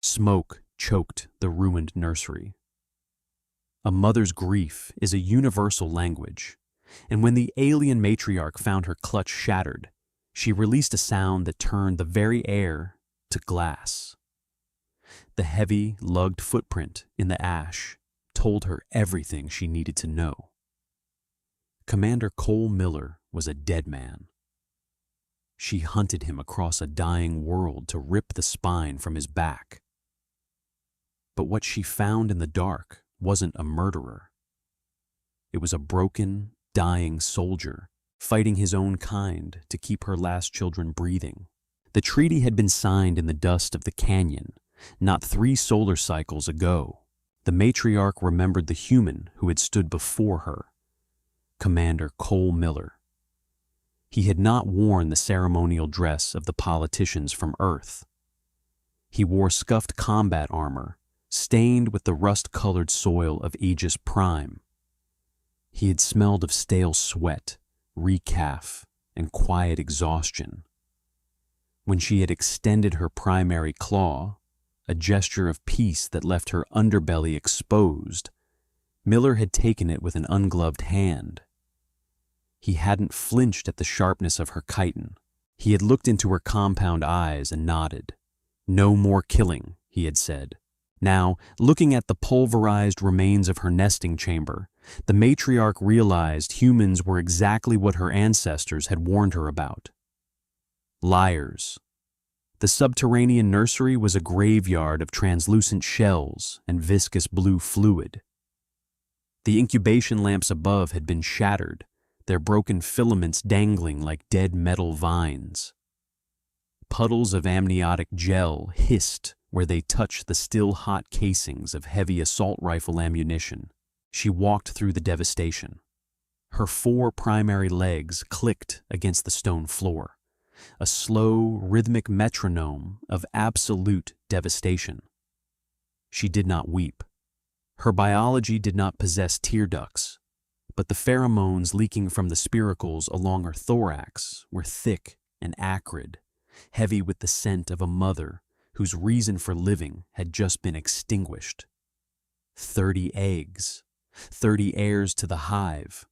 Smoke choked the ruined nursery. A mother's grief is a universal language, and when the alien matriarch found her clutch shattered, she released a sound that turned the very air to glass. The heavy, lugged footprint in the ash told her everything she needed to know. Commander Cole Miller was a dead man. She hunted him across a dying world to rip the spine from his back. But what she found in the dark wasn't a murderer. It was a broken, dying soldier fighting his own kind to keep her last children breathing. The treaty had been signed in the dust of the canyon, not 3 solar cycles ago. The matriarch remembered the human who had stood before her, Commander Cole Miller. He had not worn the ceremonial dress of the politicians from Earth. He wore scuffed combat armor, stained with the rust-colored soil of Aegis Prime. He had smelled of stale sweat, recaf, and quiet exhaustion. When she had extended her primary claw, a gesture of peace that left her underbelly exposed, Miller had taken it with an ungloved hand. He hadn't flinched at the sharpness of her chitin. He had looked into her compound eyes and nodded. "No more killing," he had said. Now, looking at the pulverized remains of her nesting chamber, the matriarch realized humans were exactly what her ancestors had warned her about. Liars. The subterranean nursery was a graveyard of translucent shells and viscous blue fluid. The incubation lamps above had been shattered, their broken filaments dangling like dead metal vines. Puddles of amniotic gel hissed where they touched the still-hot casings of heavy assault rifle ammunition. She walked through the devastation. Her 4 primary legs clicked against the stone floor, a slow, rhythmic metronome of absolute devastation. She did not weep. Her biology did not possess tear ducts, but the pheromones leaking from the spiracles along her thorax were thick and acrid, heavy with the scent of a mother whose reason for living had just been extinguished. 30 eggs, 30 heirs to the hive,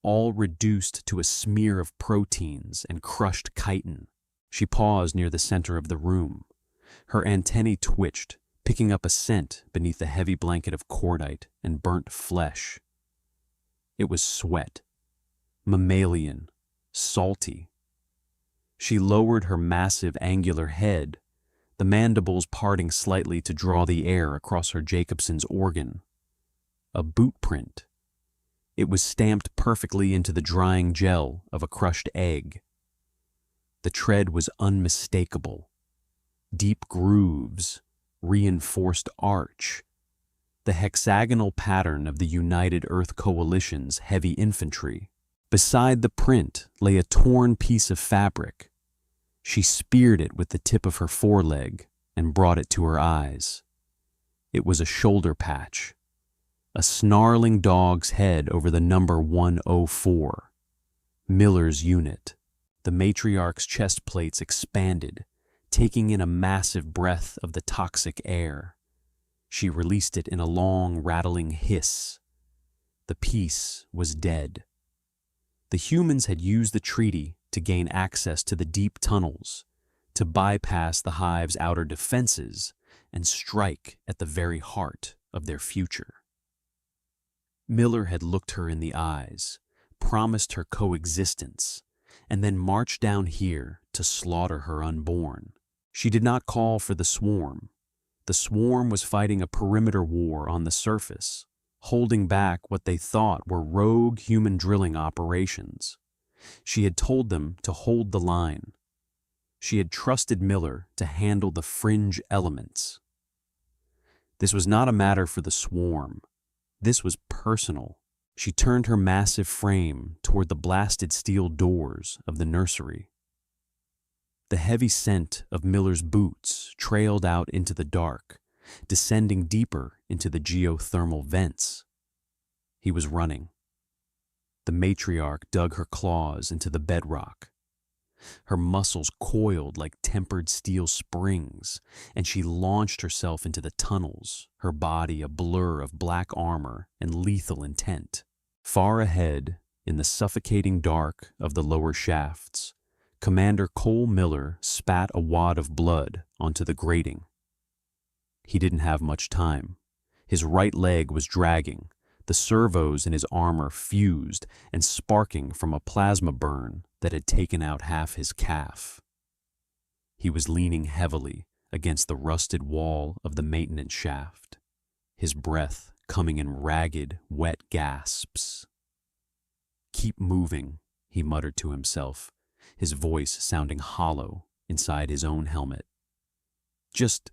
all reduced to a smear of proteins and crushed chitin. She paused near the center of the room. Her antennae twitched, picking up a scent beneath the heavy blanket of cordite and burnt flesh. It was sweat, mammalian, salty. She lowered her massive angular head, the mandibles parting slightly to draw the air across her Jacobson's organ. A boot print. It was stamped perfectly into the drying gel of a crushed egg. The tread was unmistakable. Deep grooves, reinforced arch, the hexagonal pattern of the United Earth Coalition's heavy infantry. Beside the print lay a torn piece of fabric. She speared it with the tip of her foreleg and brought it to her eyes. It was a shoulder patch, a snarling dog's head over the number 104. Miller's unit. The matriarch's chest plates expanded, taking in a massive breath of the toxic air. She released it in a long, rattling hiss. The piece was dead. The humans had used the treaty to gain access to the deep tunnels, to bypass the hive's outer defenses and strike at the very heart of their future. Miller had looked her in the eyes, promised her coexistence, and then marched down here to slaughter her unborn. She did not call for the swarm. The swarm was fighting a perimeter war on the surface, holding back what they thought were rogue human drilling operations. She had told them to hold the line. She had trusted Miller to handle the fringe elements. This was not a matter for the swarm. This was personal. She turned her massive frame toward the blasted steel doors of the nursery. The heavy scent of Miller's boots trailed out into the dark, descending deeper into the geothermal vents. He was running. The matriarch dug her claws into the bedrock. Her muscles coiled like tempered steel springs, and she launched herself into the tunnels, her body a blur of black armor and lethal intent. Far ahead, in the suffocating dark of the lower shafts, Commander Cole Miller spat a wad of blood onto the grating. He didn't have much time. His right leg was dragging, the servos in his armor fused and sparking from a plasma burn that had taken out half his calf. He was leaning heavily against the rusted wall of the maintenance shaft, his breath coming in ragged, wet gasps. "Keep moving," he muttered to himself, his voice sounding hollow inside his own helmet. "Just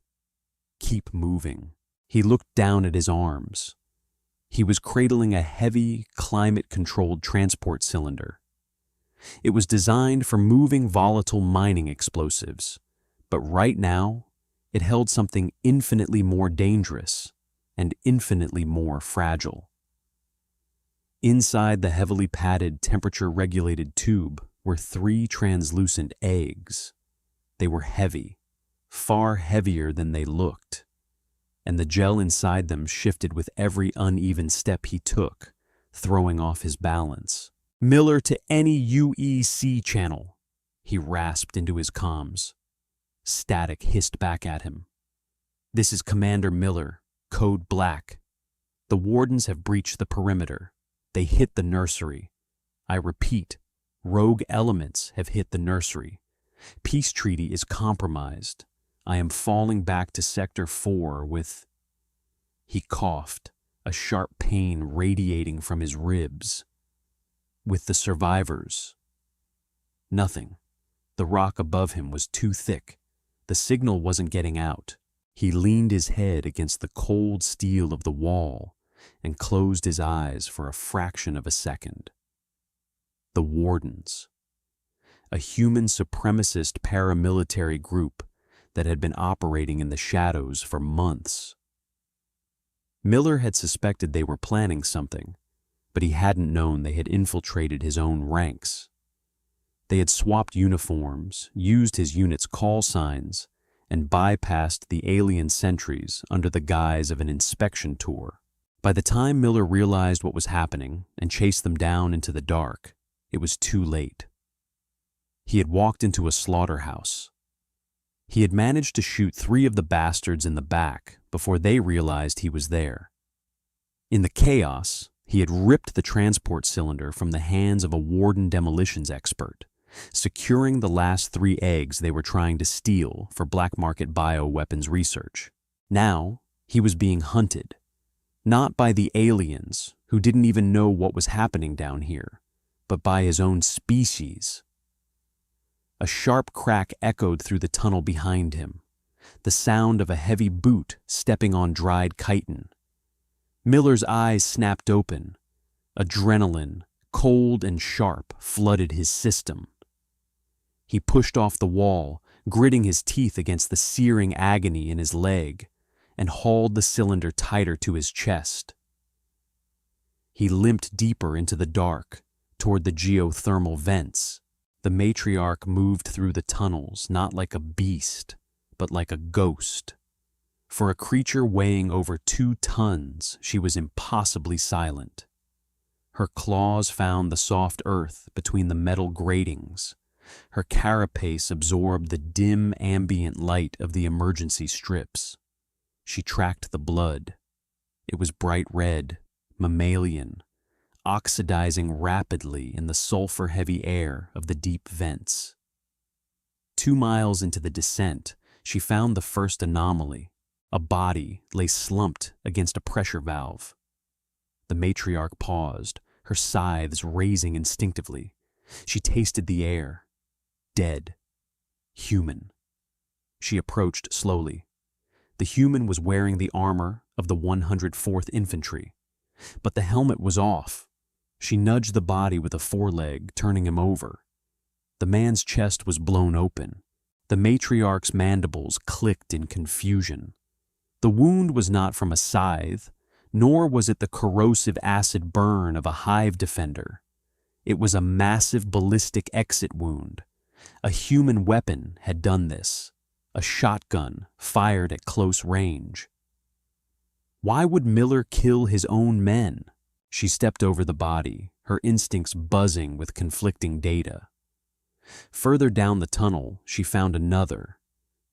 keep moving." He looked down at his arms. He was cradling a heavy, climate-controlled transport cylinder. It was designed for moving volatile mining explosives, but right now, it held something infinitely more dangerous and infinitely more fragile. Inside the heavily padded, temperature-regulated tube were 3 translucent eggs. They were heavy, far heavier than they looked, and the gel inside them shifted with every uneven step he took, throwing off his balance. "Miller to any UEC channel," he rasped into his comms. Static hissed back at him. "This is Commander Miller, code Black. The wardens have breached the perimeter. They hit the nursery. I repeat, rogue elements have hit the nursery. Peace treaty is compromised. I am falling back to Sector 4 with..." He coughed, a sharp pain radiating from his ribs. "With the survivors." Nothing. The rock above him was too thick. The signal wasn't getting out. He leaned his head against the cold steel of the wall and closed his eyes for a fraction of a second. The Wardens. A human supremacist paramilitary group that had been operating in the shadows for months. Miller had suspected they were planning something, but he hadn't known they had infiltrated his own ranks. They had swapped uniforms, used his unit's call signs, and bypassed the alien sentries under the guise of an inspection tour. By the time Miller realized what was happening and chased them down into the dark, it was too late. He had walked into a slaughterhouse. He had managed to shoot 3 of the bastards in the back before they realized he was there. In the chaos, he had ripped the transport cylinder from the hands of a warden demolitions expert, securing the last 3 eggs they were trying to steal for black market bioweapons research. Now, he was being hunted, not by the aliens who didn't even know what was happening down here, but by his own species. A sharp crack echoed through the tunnel behind him, the sound of a heavy boot stepping on dried chitin. Miller's eyes snapped open. Adrenaline, cold and sharp, flooded his system. He pushed off the wall, gritting his teeth against the searing agony in his leg, and hauled the cylinder tighter to his chest. He limped deeper into the dark, toward the geothermal vents. The matriarch moved through the tunnels not like a beast, but like a ghost. For a creature weighing over 2 tons, she was impossibly silent. Her claws found the soft earth between the metal gratings. Her carapace absorbed the dim ambient light of the emergency strips. She tracked the blood. It was bright red, mammalian, oxidizing rapidly in the sulfur-heavy air of the deep vents. 2 miles into the descent, she found the first anomaly. A body lay slumped against a pressure valve. The matriarch paused, her scythes raising instinctively. She tasted the air. Dead. Human. She approached slowly. The human was wearing the armor of the 104th Infantry, but the helmet was off. She nudged the body with a foreleg, turning him over. The man's chest was blown open. The matriarch's mandibles clicked in confusion. The wound was not from a scythe, nor was it the corrosive acid burn of a hive defender. It was a massive ballistic exit wound, A human weapon had done this, a shotgun fired at close range. Why would Miller kill his own men? She stepped over the body, her instincts buzzing with conflicting data. Further down the tunnel, she found another.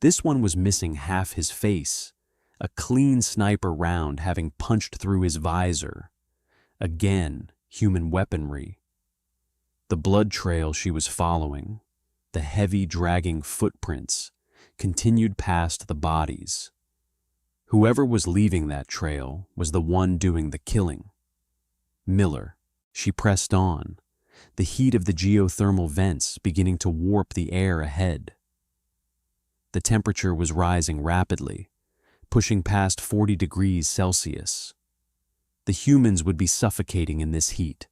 This one was missing half his face, a clean sniper round having punched through his visor. Again, human weaponry. The blood trail she was following, the heavy dragging footprints, continued past the bodies. Whoever was leaving that trail was the one doing the killing. Miller. She pressed on, the heat of the geothermal vents beginning to warp the air ahead. The temperature was rising rapidly, pushing past 40 degrees Celsius. The humans would be suffocating in this heat,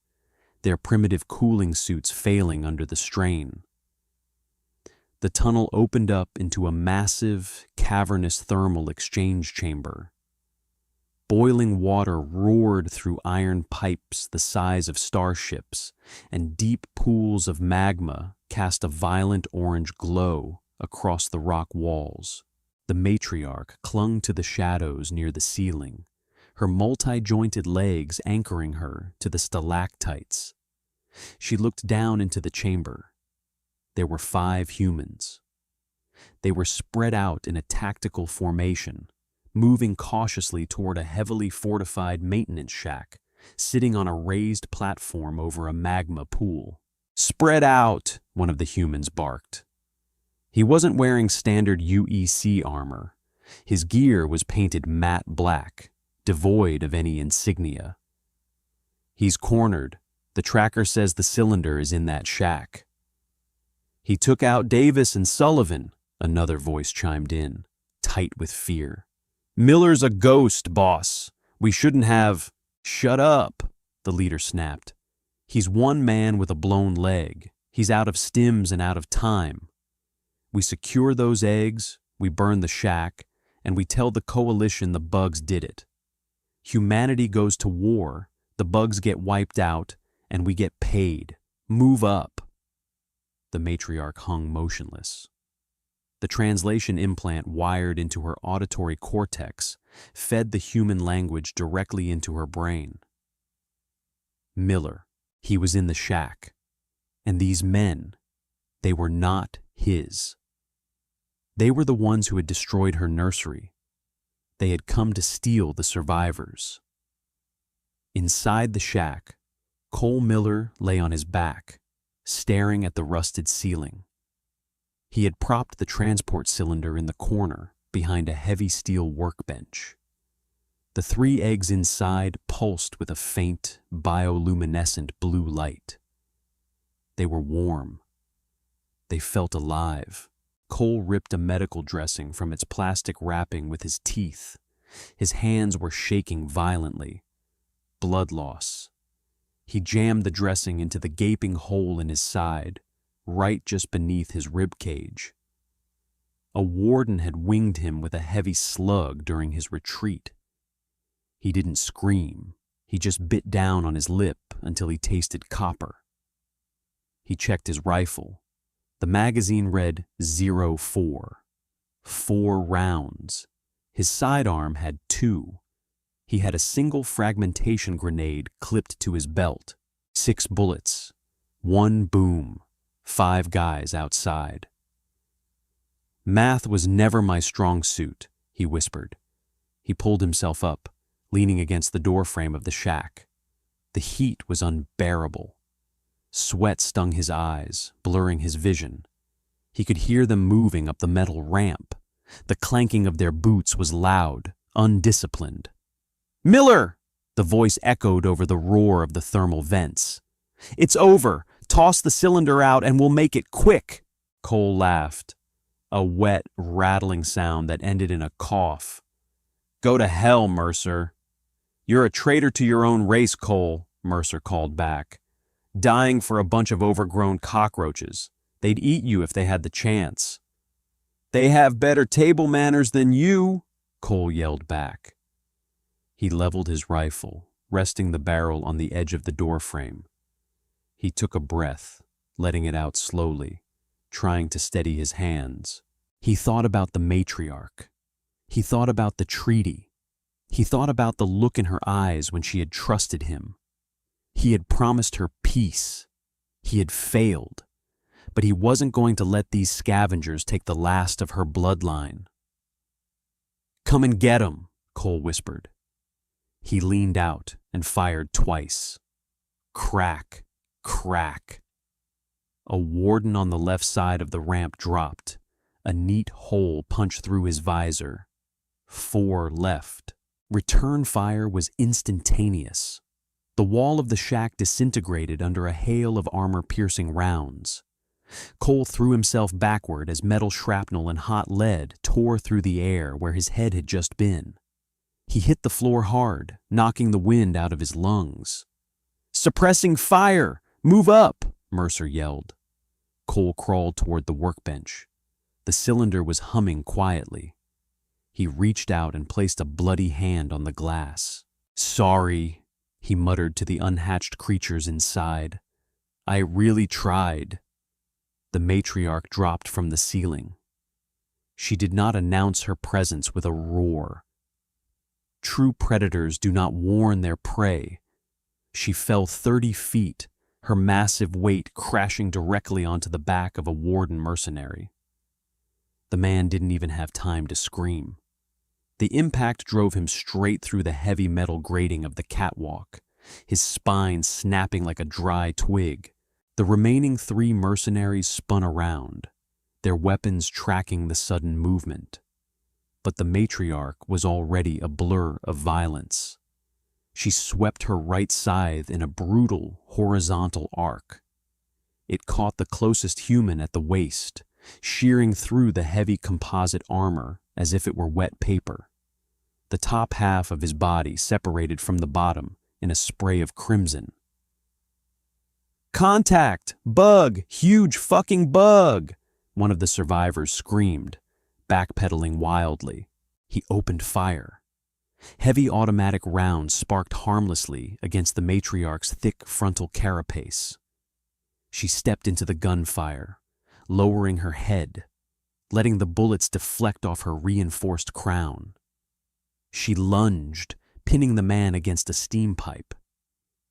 their primitive cooling suits failing under the strain. The tunnel opened up into a massive, cavernous thermal exchange chamber. Boiling water roared through iron pipes the size of starships, and deep pools of magma cast a violent orange glow across the rock walls. The matriarch clung to the shadows near the ceiling, her multi-jointed legs anchoring her to the stalactites. She looked down into the chamber. There were 5 humans. They were spread out in a tactical formation, moving cautiously toward a heavily fortified maintenance shack, sitting on a raised platform over a magma pool. "Spread out," one of the humans barked. He wasn't wearing standard UEC armor. His gear was painted matte black, devoid of any insignia. "He's cornered. The tracker says the cylinder is in that shack." "He took out Davis and Sullivan," another voice chimed in, tight with fear. "Miller's a ghost, boss. We shouldn't have—" "Shut up," the leader snapped. "He's one man with a blown leg. He's out of stims and out of time. We secure those eggs, we burn the shack, and we tell the coalition the bugs did it. Humanity goes to war, the bugs get wiped out, and we get paid. Move up." The matriarch hung motionless. The translation implant wired into her auditory cortex fed the human language directly into her brain. Miller, he was in the shack. And these men, they were not his. They were the ones who had destroyed her nursery. They had come to steal the survivors. Inside the shack, Cole Miller lay on his back, staring at the rusted ceiling. He had propped the transport cylinder in the corner behind a heavy steel workbench. The 3 eggs inside pulsed with a faint, bioluminescent blue light. They were warm. They felt alive. Cole ripped a medical dressing from its plastic wrapping with his teeth. His hands were shaking violently. Blood loss. He jammed the dressing into the gaping hole in his side, right just beneath his rib cage. A warden had winged him with a heavy slug during his retreat. He didn't scream. He just bit down on his lip until he tasted copper. He checked his rifle. The magazine read 04. 4 rounds. His sidearm had 2. He had a single fragmentation grenade clipped to his belt. 6 bullets. 1 boom. 5 guys outside. "Math was never my strong suit," he whispered. He pulled himself up, leaning against the doorframe of the shack. The heat was unbearable. Sweat stung his eyes, blurring his vision. He could hear them moving up the metal ramp. The clanking of their boots was loud, undisciplined. "Miller!" The voice echoed over the roar of the thermal vents. "It's over. Toss the cylinder out and we'll make it quick." Cole laughed, a wet, rattling sound that ended in a cough. "Go to hell, Mercer." "You're a traitor to your own race, Cole," Mercer called back. "Dying for a bunch of overgrown cockroaches. They'd eat you if they had the chance." "They have better table manners than you," Cole yelled back. He leveled his rifle, resting the barrel on the edge of the doorframe. He took a breath, letting it out slowly, trying to steady his hands. He thought about the matriarch. He thought about the treaty. He thought about the look in her eyes when she had trusted him. He had promised her peace. He had failed, but he wasn't going to let these scavengers take the last of her bloodline. "Come and get 'em," Cole whispered. He leaned out and fired twice. Crack, crack. A warden on the left side of the ramp dropped. A neat hole punched through his visor. 4 left. Return fire was instantaneous. The wall of the shack disintegrated under a hail of armor-piercing rounds. Cole threw himself backward as metal shrapnel and hot lead tore through the air where his head had just been. He hit the floor hard, knocking the wind out of his lungs. "Suppressing fire! Move up!" Mercer yelled. Cole crawled toward the workbench. The cylinder was humming quietly. He reached out and placed a bloody hand on the glass. "Sorry," he muttered to the unhatched creatures inside. "I really tried." The matriarch dropped from the ceiling. She did not announce her presence with a roar. True predators do not warn their prey. She fell 30 feet, her massive weight crashing directly onto the back of a warden mercenary. The man didn't even have time to scream. The impact drove him straight through the heavy metal grating of the catwalk, his spine snapping like a dry twig. The remaining 3 mercenaries spun around, their weapons tracking the sudden movement. But the matriarch was already a blur of violence. She swept her right scythe in a brutal, horizontal arc. It caught the closest human at the waist, shearing through the heavy composite armor as if it were wet paper. The top half of his body separated from the bottom in a spray of crimson. "Contact! Bug! Huge fucking bug!" one of the survivors screamed, backpedaling wildly. He opened fire. Heavy automatic rounds sparked harmlessly against the matriarch's thick frontal carapace. She stepped into the gunfire, lowering her head, letting the bullets deflect off her reinforced crown. She lunged, pinning the man against a steam pipe.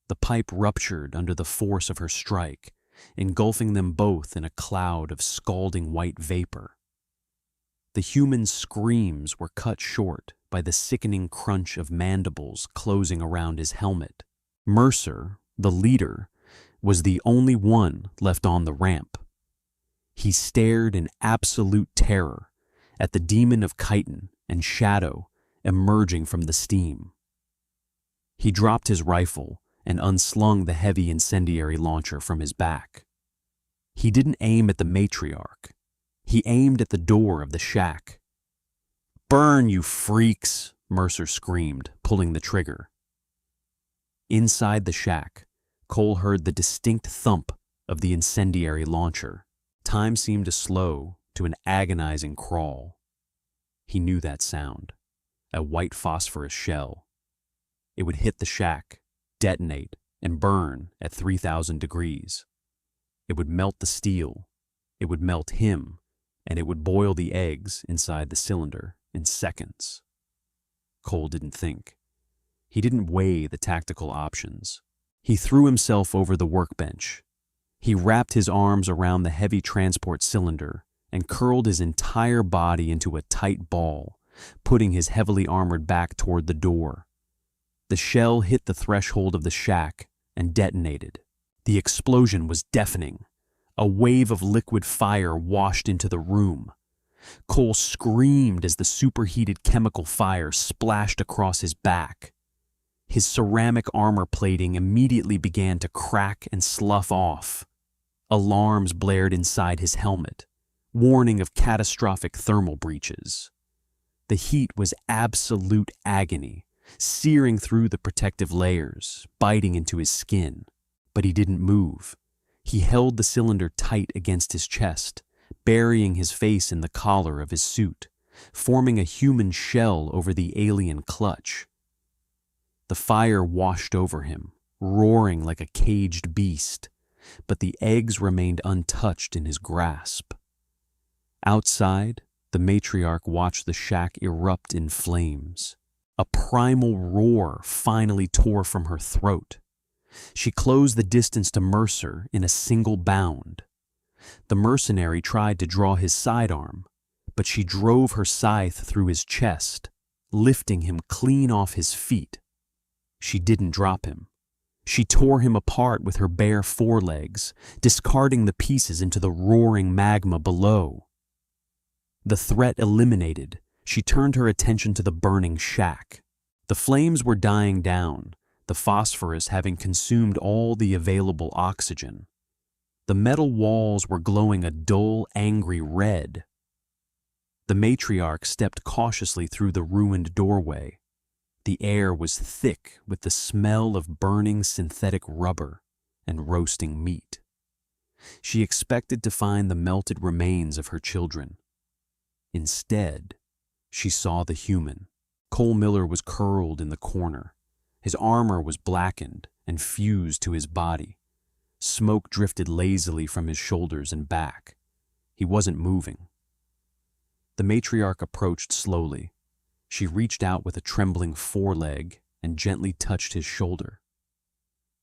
The pipe ruptured under the force of her strike, engulfing them both in a cloud of scalding white vapor. The human's screams were cut short by the sickening crunch of mandibles closing around his helmet. Mercer, the leader, was the only one left on the ramp. He stared in absolute terror at the demon of chitin and shadow emerging from the steam. He dropped his rifle and unslung the heavy incendiary launcher from his back. He didn't aim at the matriarch. He aimed at the door of the shack. "Burn, you freaks!" Mercer screamed, pulling the trigger. Inside the shack, Cole heard the distinct thump of the incendiary launcher. Time seemed to slow to an agonizing crawl. He knew that sound. A white phosphorus shell. It would hit the shack, detonate, and burn at 3,000 degrees. It would melt the steel. It would melt him, and it would boil the eggs inside the cylinder in seconds. Cole didn't think. He didn't weigh the tactical options. He threw himself over the workbench. He wrapped his arms around the heavy transport cylinder and curled his entire body into a tight ball, putting his heavily armored back toward the door. The shell hit the threshold of the shack and detonated. The explosion was deafening. A wave of liquid fire washed into the room. Cole screamed as the superheated chemical fire splashed across his back. His ceramic armor plating immediately began to crack and slough off. Alarms blared inside his helmet, warning of catastrophic thermal breaches. The heat was absolute agony, searing through the protective layers, biting into his skin. But he didn't move. He held the cylinder tight against his chest, burying his face in the collar of his suit, forming a human shell over the alien clutch. The fire washed over him, roaring like a caged beast, but the eggs remained untouched in his grasp. Outside, the matriarch watched the shack erupt in flames. A primal roar finally tore from her throat. She closed the distance to Mercer in a single bound. The mercenary tried to draw his sidearm, but she drove her scythe through his chest, lifting him clean off his feet. She didn't drop him. She tore him apart with her bare forelegs, discarding the pieces into the roaring magma below. The threat eliminated, she turned her attention to the burning shack. The flames were dying down, the phosphorus having consumed all the available oxygen. The metal walls were glowing a dull, angry red. The matriarch stepped cautiously through the ruined doorway. The air was thick with the smell of burning synthetic rubber and roasting meat. She expected to find the melted remains of her children. Instead, she saw the human. Cole Miller was curled in the corner. His armor was blackened and fused to his body. Smoke drifted lazily from his shoulders and back. He wasn't moving. The matriarch approached slowly. She reached out with a trembling foreleg and gently touched his shoulder.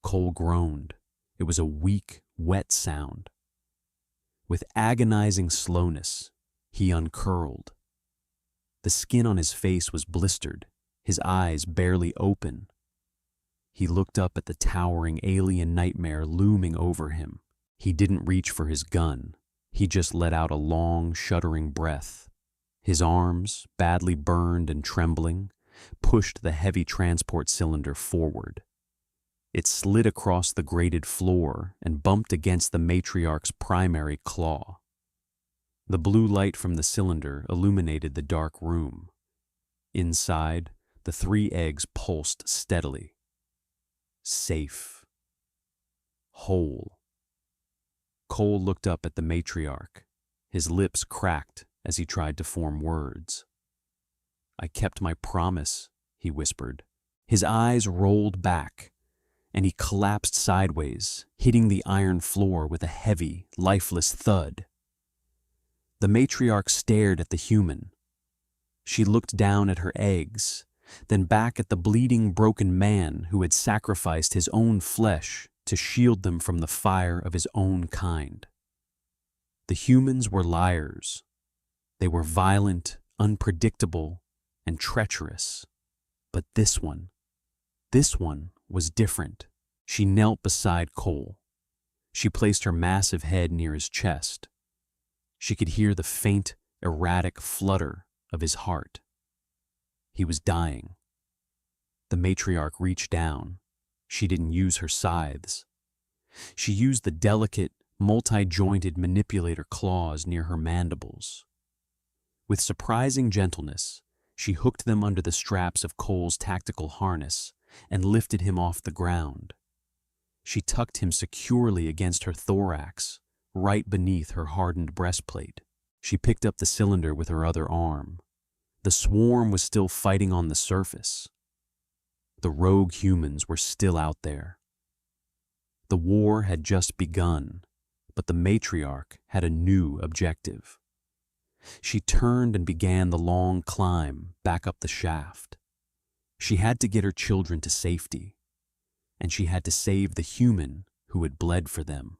Cole groaned. It was a weak, wet sound. With agonizing slowness, he uncurled. The skin on his face was blistered, his eyes barely open. He looked up at the towering alien nightmare looming over him. He didn't reach for his gun. He just let out a long, shuddering breath. His arms, badly burned and trembling, pushed the heavy transport cylinder forward. It slid across the grated floor and bumped against the matriarch's primary claw. The blue light from the cylinder illuminated the dark room. Inside, the 3 eggs pulsed steadily. Safe. Whole. Cole looked up at the matriarch. His lips cracked as he tried to form words. "I kept my promise," he whispered. His eyes rolled back, and he collapsed sideways, hitting the iron floor with a heavy, lifeless thud. The matriarch stared at the human. She looked down at her eggs, then back at the bleeding, broken man who had sacrificed his own flesh to shield them from the fire of his own kind. The humans were liars. They were violent, unpredictable, and treacherous. But this one was different. She knelt beside Cole. She placed her massive head near his chest. She could hear the faint, erratic flutter of his heart. He was dying. The matriarch reached down. She didn't use her scythes. She used the delicate, multi-jointed manipulator claws near her mandibles. With surprising gentleness, she hooked them under the straps of Cole's tactical harness and lifted him off the ground. She tucked him securely against her thorax, right beneath her hardened breastplate. She picked up the cylinder with her other arm. The swarm was still fighting on the surface. The rogue humans were still out there. The war had just begun, but the matriarch had a new objective. She turned and began the long climb back up the shaft. She had to get her children to safety, and she had to save the human who had bled for them.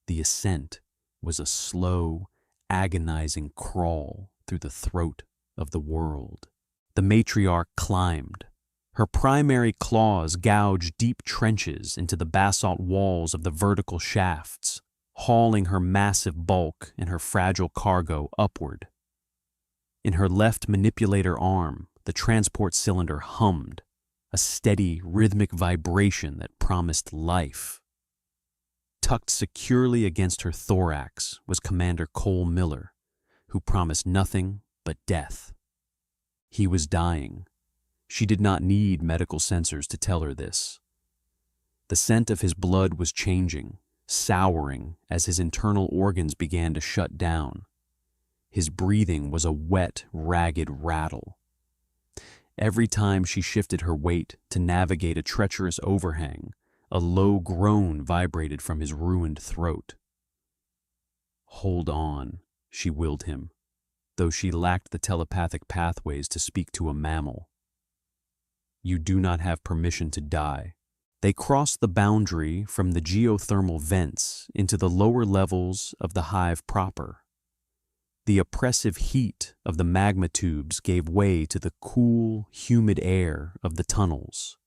The ascent was a slow, agonizing crawl through the throat of the world. The matriarch climbed. Her primary claws gouged deep trenches into the basalt walls of the vertical shafts, hauling her massive bulk and her fragile cargo upward. In her left manipulator arm, the transport cylinder hummed, a steady, rhythmic vibration that promised life. Tucked securely against her thorax was Commander Cole Miller, who promised nothing but death. He was dying. She did not need medical sensors to tell her this. The scent of his blood was changing, souring as his internal organs began to shut down. His breathing was a wet, ragged rattle. Every time she shifted her weight to navigate a treacherous overhang, A low groan vibrated from his ruined throat. "Hold on," she willed him, though she lacked the telepathic pathways to speak to a mammal. "You do not have permission to die." They crossed the boundary from the geothermal vents into the lower levels of the hive proper. The oppressive heat of the magma tubes gave way to the cool, humid air of the tunnels.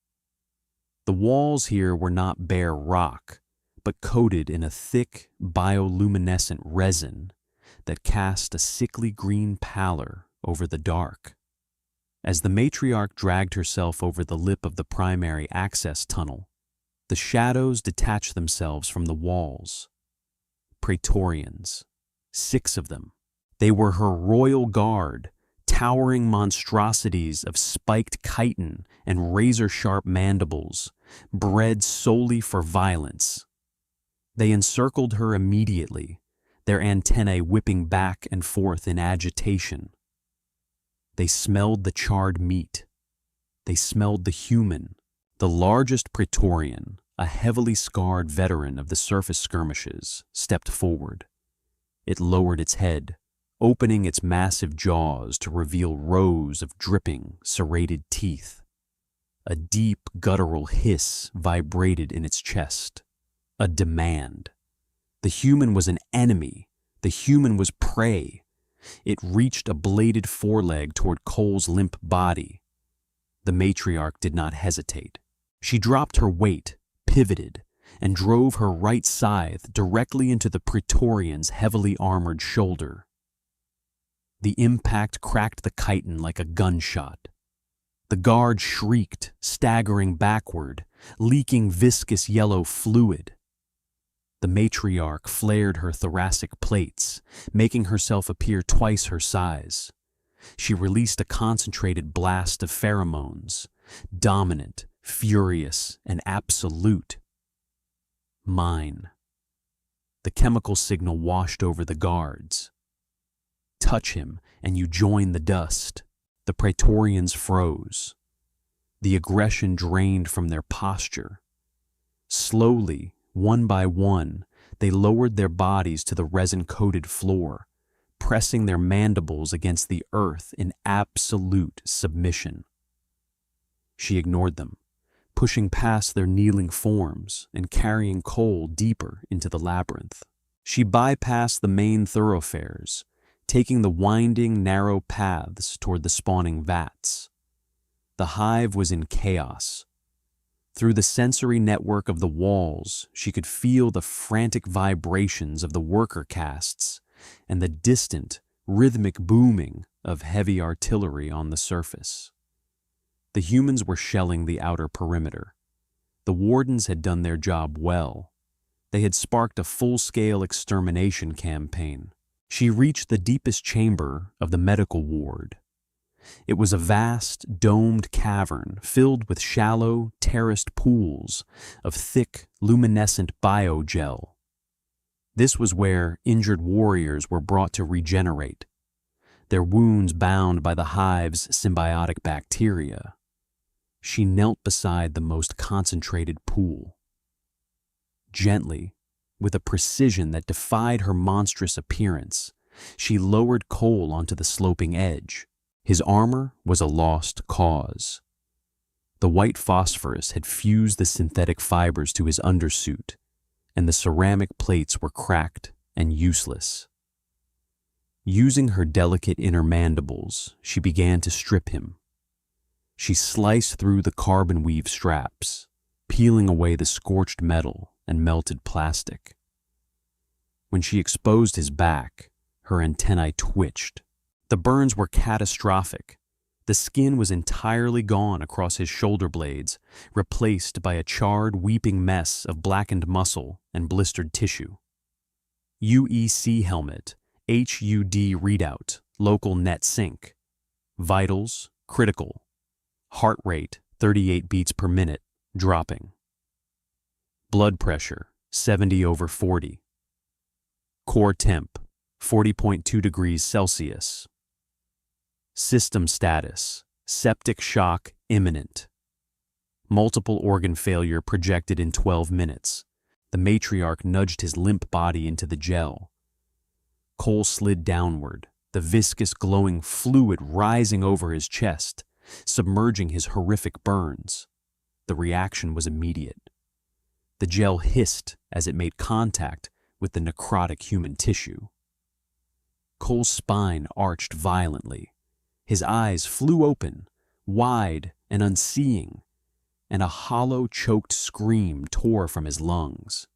The walls here were not bare rock, but coated in a thick, bioluminescent resin that cast a sickly green pallor over the dark. As the matriarch dragged herself over the lip of the primary access tunnel, the shadows detached themselves from the walls. Praetorians, 6 of them. They were her royal guard, towering monstrosities of spiked chitin and razor-sharp mandibles, bred solely for violence. They encircled her immediately, their antennae whipping back and forth in agitation. They smelled the charred meat. They smelled the human. The largest Praetorian, a heavily scarred veteran of the surface skirmishes, stepped forward. It lowered its head, opening its massive jaws to reveal rows of dripping, serrated teeth. A deep, guttural hiss vibrated in its chest. A demand. The human was an enemy. The human was prey. It reached a bladed foreleg toward Cole's limp body. The matriarch did not hesitate. She dropped her weight, pivoted, and drove her right scythe directly into the Praetorian's heavily armored shoulder. The impact cracked the chitin like a gunshot. The guard shrieked, staggering backward, leaking viscous yellow fluid. The matriarch flared her thoracic plates, making herself appear twice her size. She released a concentrated blast of pheromones, dominant, furious, and absolute. Mine. The chemical signal washed over the guards. Touch him, and you join the dust. The Praetorians froze. The aggression drained from their posture. Slowly, one by one, they lowered their bodies to the resin-coated floor, pressing their mandibles against the earth in absolute submission. She ignored them, pushing past their kneeling forms and carrying Cole deeper into the labyrinth. She bypassed the main thoroughfares, taking the winding, narrow paths toward the spawning vats. The hive was in chaos. Through the sensory network of the walls, she could feel the frantic vibrations of the worker castes and the distant, rhythmic booming of heavy artillery on the surface. The humans were shelling the outer perimeter. The wardens had done their job well. They had sparked a full-scale extermination campaign. She reached the deepest chamber of the medical ward. It was a vast, domed cavern filled with shallow, terraced pools of thick, luminescent biogel. This was where injured warriors were brought to regenerate, their wounds bound by the hive's symbiotic bacteria. She knelt beside the most concentrated pool. Gently, with a precision that defied her monstrous appearance, she lowered Cole onto the sloping edge. His armor was a lost cause. The white phosphorus had fused the synthetic fibers to his undersuit, and the ceramic plates were cracked and useless. Using her delicate inner mandibles, she began to strip him. She sliced through the carbon weave straps, peeling away the scorched metal and melted plastic. When she exposed his back, her antennae twitched. The burns were catastrophic. The skin was entirely gone across his shoulder blades, replaced by a charred, weeping mess of blackened muscle and blistered tissue. UEC helmet, HUD readout, local net sync. Vitals, critical. Heart rate, 38 beats per minute, dropping. Blood pressure, 70/40. Core temp, 40.2 degrees Celsius. System status, septic shock imminent. multiple organ failure projected in 12 minutes. The matriarch nudged his limp body into the gel. Cole slid downward, the viscous glowing fluid rising over his chest, submerging his horrific burns. The reaction was immediate. The gel hissed as it made contact with the necrotic human tissue. Cole's spine arched violently. His eyes flew open, wide and unseeing, and a hollow, choked scream tore from his lungs.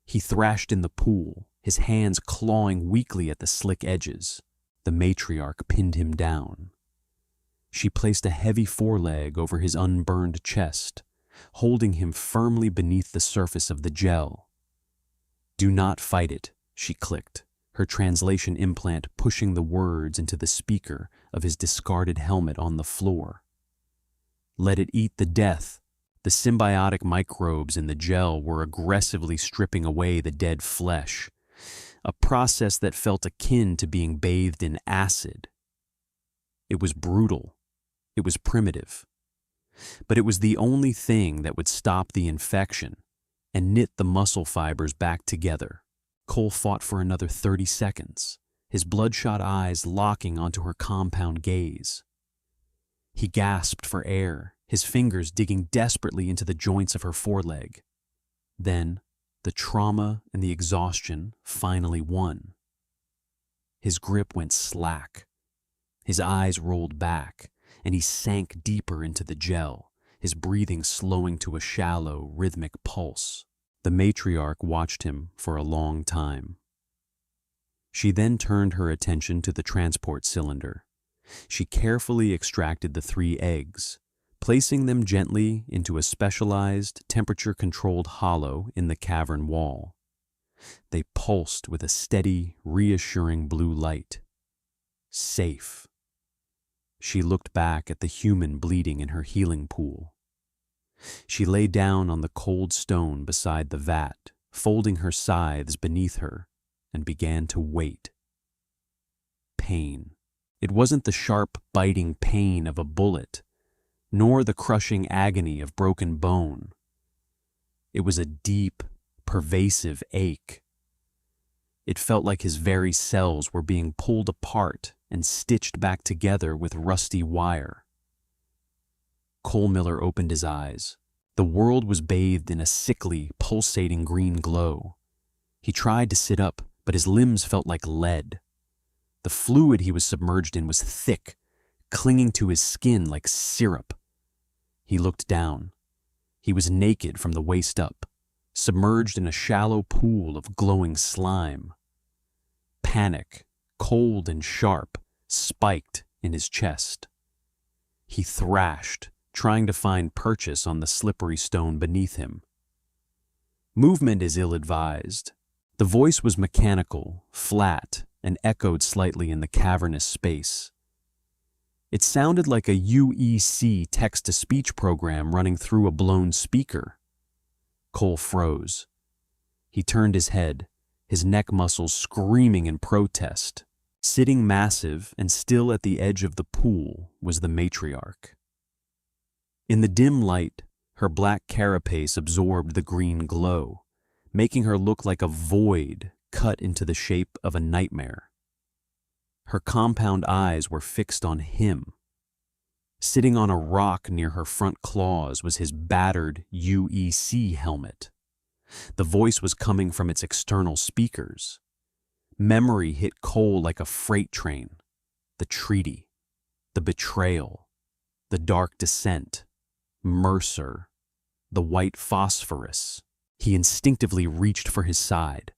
He thrashed in the pool, his hands clawing weakly at the slick edges. The matriarch pinned him down. She placed a heavy foreleg over his unburned chest, holding him firmly beneath the surface of the gel. "Do not fight it," she clicked, her translation implant pushing the words into the speaker of his discarded helmet on the floor. "Let it eat the death." The symbiotic microbes in the gel were aggressively stripping away the dead flesh, a process that felt akin to being bathed in acid. It was brutal. It was primitive. But it was the only thing that would stop the infection and knit the muscle fibers back together. Cole fought for another 30 seconds, his bloodshot eyes locking onto her compound gaze. He gasped for air, his fingers digging desperately into the joints of her foreleg. Then, the trauma and the exhaustion finally won. His grip went slack. His eyes rolled back, and he sank deeper into the gel, his breathing slowing to a shallow, rhythmic pulse. The matriarch watched him for a long time. She then turned her attention to the transport cylinder. She carefully extracted the 3 eggs, placing them gently into a specialized, temperature-controlled hollow in the cavern wall. They pulsed with a steady, reassuring blue light. Safe. She looked back at the human bleeding in her healing pool. She lay down on the cold stone beside the vat, folding her scythes beneath her, and began to wait. Pain. It wasn't the sharp, biting pain of a bullet, nor the crushing agony of broken bone. It was a deep, pervasive ache. It felt like his very cells were being pulled apart and stitched back together with rusty wire. Cole Miller opened his eyes. The world was bathed in a sickly, pulsating green glow. He tried to sit up, but his limbs felt like lead. The fluid he was submerged in was thick, clinging to his skin like syrup. He looked down. He was naked from the waist up, submerged in a shallow pool of glowing slime. Panic, cold and sharp, spiked in his chest. He thrashed, trying to find purchase on the slippery stone beneath him. Movement is ill-advised. The voice was mechanical, flat, and echoed slightly in the cavernous space. It sounded like a UEC text-to-speech program running through a blown speaker. Cole froze. He turned his head, his neck muscles screaming in protest. Sitting massive and still at the edge of the pool was the matriarch. In the dim light, her black carapace absorbed the green glow, making her look like a void cut into the shape of a nightmare. Her compound eyes were fixed on him. Sitting on a rock near her front claws was his battered UEC helmet. The voice was coming from its external speakers. Memory hit Cole like a freight train. The treaty, the betrayal, the dark descent, Mercer, the white phosphorus. He instinctively reached for his side.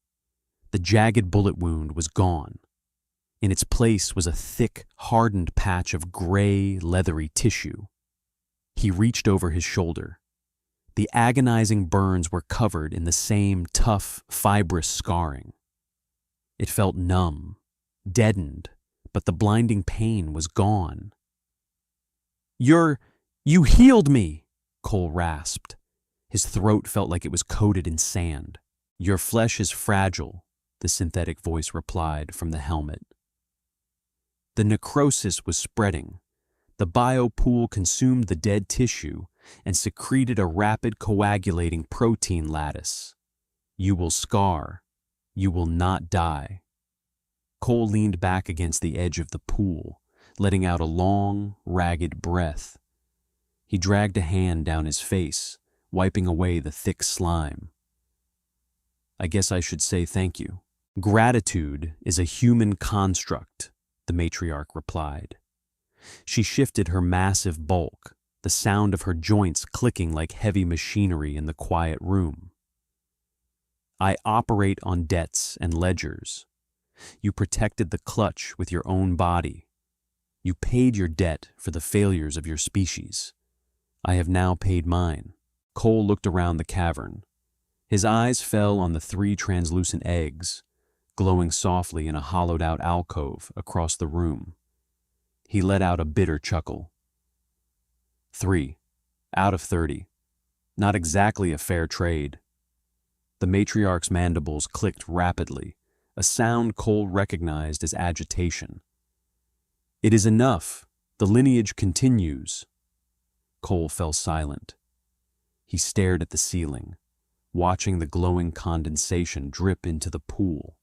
The jagged bullet wound was gone. In its place was a thick, hardened patch of gray, leathery tissue. He reached over his shoulder. The agonizing burns were covered in the same tough, fibrous scarring. It felt numb, deadened, but the blinding pain was gone. You healed me," Cole rasped. His throat felt like it was coated in sand. "Your flesh is fragile," the synthetic voice replied from the helmet. The necrosis was spreading. The biopool consumed the dead tissue, and secreted a rapid coagulating protein lattice. You will scar. You will not die. Cole leaned back against the edge of the pool, letting out a long, ragged breath. He dragged a hand down his face, wiping away the thick slime. I guess I should say thank you. Gratitude is a human construct, the matriarch replied. She shifted her massive bulk, the sound of her joints clicking like heavy machinery in the quiet room. I operate on debts and ledgers. You protected the clutch with your own body. You paid your debt for the failures of your species. I have now paid mine. Cole looked around the cavern. His eyes fell on the 3 translucent eggs, glowing softly in a hollowed-out alcove across the room. He let out a bitter chuckle. 3 out of 30. Not exactly a fair trade. The matriarch's mandibles clicked rapidly, a sound Cole recognized as agitation. It is enough. The lineage continues. Cole fell silent. He stared at the ceiling, watching the glowing condensation drip into the pool.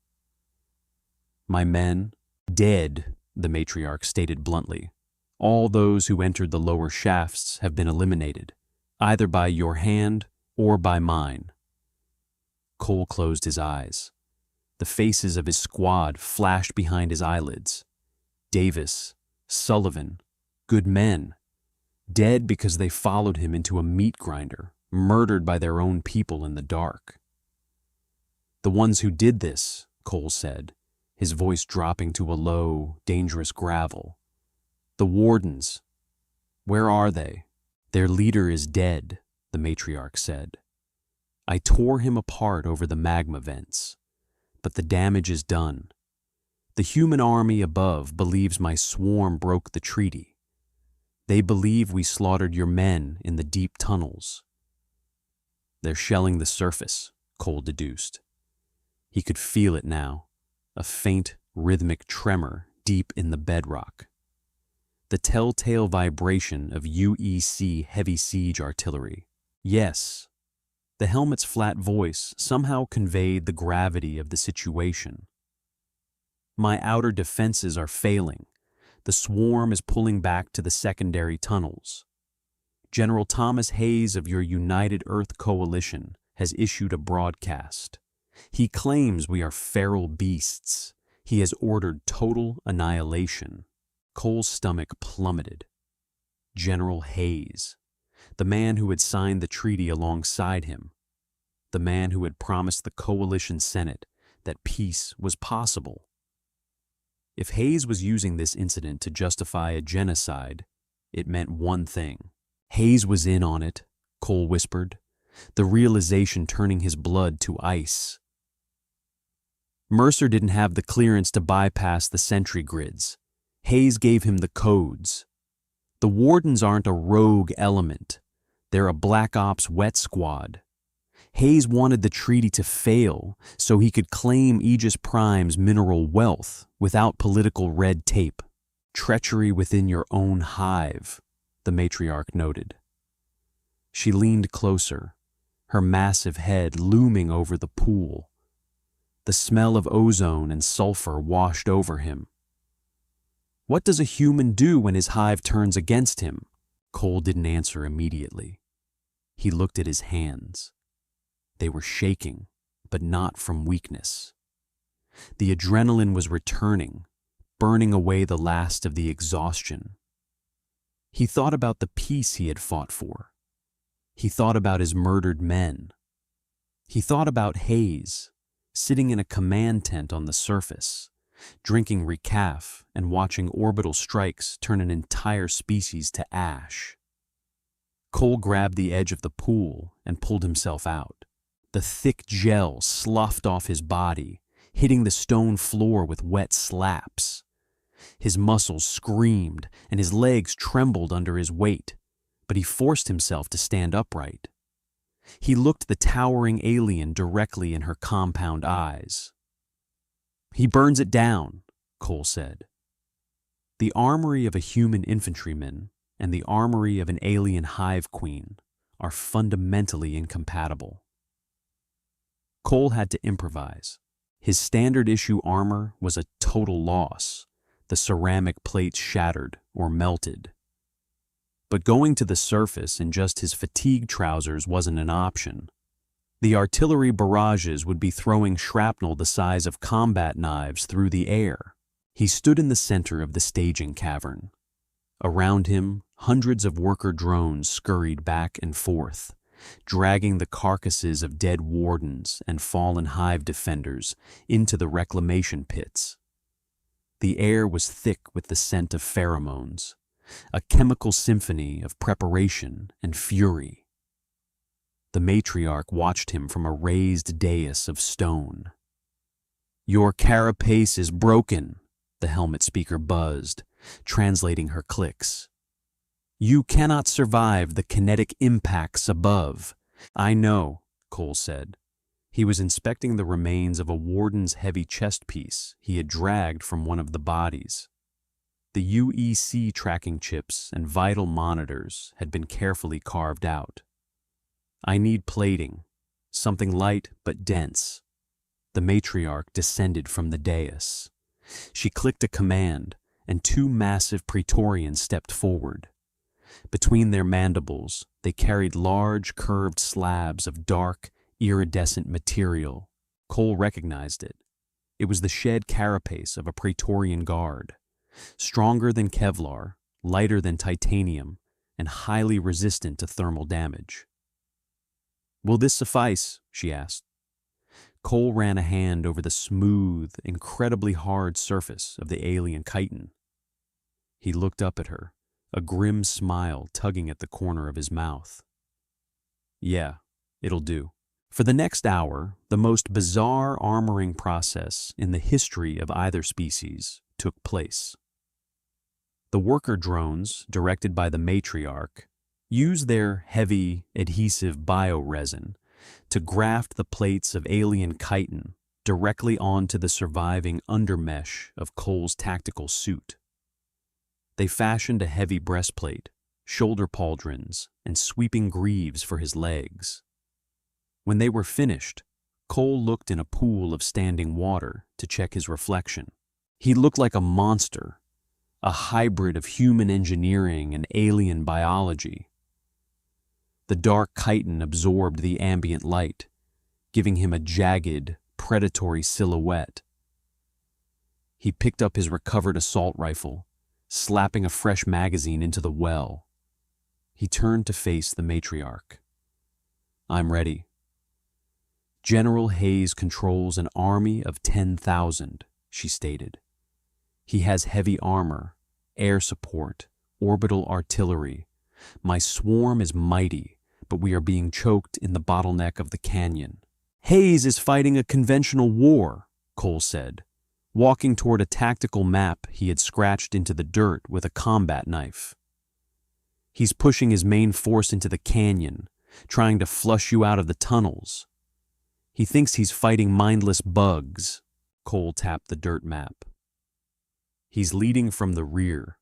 My men, dead, the matriarch stated bluntly. All those who entered the lower shafts have been eliminated, either by your hand or by mine. Cole closed his eyes. The faces of his squad flashed behind his eyelids. Davis, Sullivan, good men, dead because they followed him into a meat grinder, murdered by their own people in the dark. The ones who did this, Cole said, his voice dropping to a low, dangerous gravel. The wardens, where are they? Their leader is dead, the matriarch said. I tore him apart over the magma vents, but the damage is done. The human army above believes my swarm broke the treaty. They believe we slaughtered your men in the deep tunnels. They're shelling the surface, Cole deduced. He could feel it now, a faint, rhythmic tremor deep in the bedrock. The telltale vibration of UEC heavy siege artillery. Yes, the helmet's flat voice somehow conveyed the gravity of the situation. My outer defenses are failing. The swarm is pulling back to the secondary tunnels. General Thomas Hayes of your United Earth Coalition has issued a broadcast. He claims we are feral beasts. He has ordered total annihilation. Cole's stomach plummeted. General Hayes, the man who had signed the treaty alongside him, the man who had promised the Coalition Senate that peace was possible. If Hayes was using this incident to justify a genocide, it meant one thing. Hayes was in on it, Cole whispered, the realization turning his blood to ice. Mercer didn't have the clearance to bypass the sentry grids. Hayes gave him the codes. The Wardens aren't a rogue element. They're a Black Ops wet squad. Hayes wanted the treaty to fail so he could claim Aegis Prime's mineral wealth without political red tape. Treachery within your own hive, the matriarch noted. She leaned closer, her massive head looming over the pool. The smell of ozone and sulfur washed over him. What does a human do when his hive turns against him? Cole didn't answer immediately. He looked at his hands. They were shaking, but not from weakness. The adrenaline was returning, burning away the last of the exhaustion. He thought about the peace he had fought for. He thought about his murdered men. He thought about Hayes, sitting in a command tent on the surface, drinking recaf and watching orbital strikes turn an entire species to ash. Cole grabbed the edge of the pool and pulled himself out. The thick gel sloughed off his body, hitting the stone floor with wet slaps. His muscles screamed and his legs trembled under his weight, but he forced himself to stand upright. He looked the towering alien directly in her compound eyes. He burns it down, Cole said. The armory of a human infantryman, and the armory of an alien hive queen are fundamentally incompatible. Cole had to improvise. His standard issue armor was a total loss. The ceramic plates shattered or melted. But going to the surface in just his fatigue trousers wasn't an option. The artillery barrages would be throwing shrapnel the size of combat knives through the air. He stood in the center of the staging cavern. Around him, hundreds of worker drones scurried back and forth, dragging the carcasses of dead wardens and fallen hive defenders into the reclamation pits. The air was thick with the scent of pheromones, a chemical symphony of preparation and fury. The matriarch watched him from a raised dais of stone. "Your carapace is broken," the helmet speaker buzzed, translating her clicks. "You cannot survive the kinetic impacts above." "I know," Cole said. He was inspecting the remains of a warden's heavy chest piece he had dragged from one of the bodies. The UEC tracking chips and vital monitors had been carefully carved out. "I need plating, something light but dense." The matriarch descended from the dais. She clicked a command, and two massive Praetorians stepped forward. Between their mandibles, they carried large, curved slabs of dark, iridescent material. Cole recognized it. It was the shed carapace of a Praetorian guard, stronger than Kevlar, lighter than titanium, and highly resistant to thermal damage. "Will this suffice?" she asked. Cole ran a hand over the smooth, incredibly hard surface of the alien chitin. He looked up at her, a grim smile tugging at the corner of his mouth. "Yeah, it'll do." For the next hour, the most bizarre armoring process in the history of either species took place. The worker drones, directed by the matriarch, used their heavy, adhesive bioresin to graft the plates of alien chitin directly onto the surviving undermesh of Cole's tactical suit. They fashioned a heavy breastplate, shoulder pauldrons, and sweeping greaves for his legs. When they were finished, Cole looked in a pool of standing water to check his reflection. He looked like a monster, a hybrid of human engineering and alien biology. The dark chitin absorbed the ambient light, giving him a jagged, predatory silhouette. He picked up his recovered assault rifle, slapping a fresh magazine into the well. He turned to face the matriarch. "I'm ready." "General Hayes controls an army of 10,000, she stated. "He has heavy armor, air support, orbital artillery. My swarm is mighty, but we are being choked in the bottleneck of the canyon." "Hayes is fighting a conventional war," Cole said, walking toward a tactical map he had scratched into the dirt with a combat knife. "He's pushing his main force into the canyon, trying to flush you out of the tunnels. He thinks he's fighting mindless bugs." Cole tapped the dirt map. "He's leading from the rear.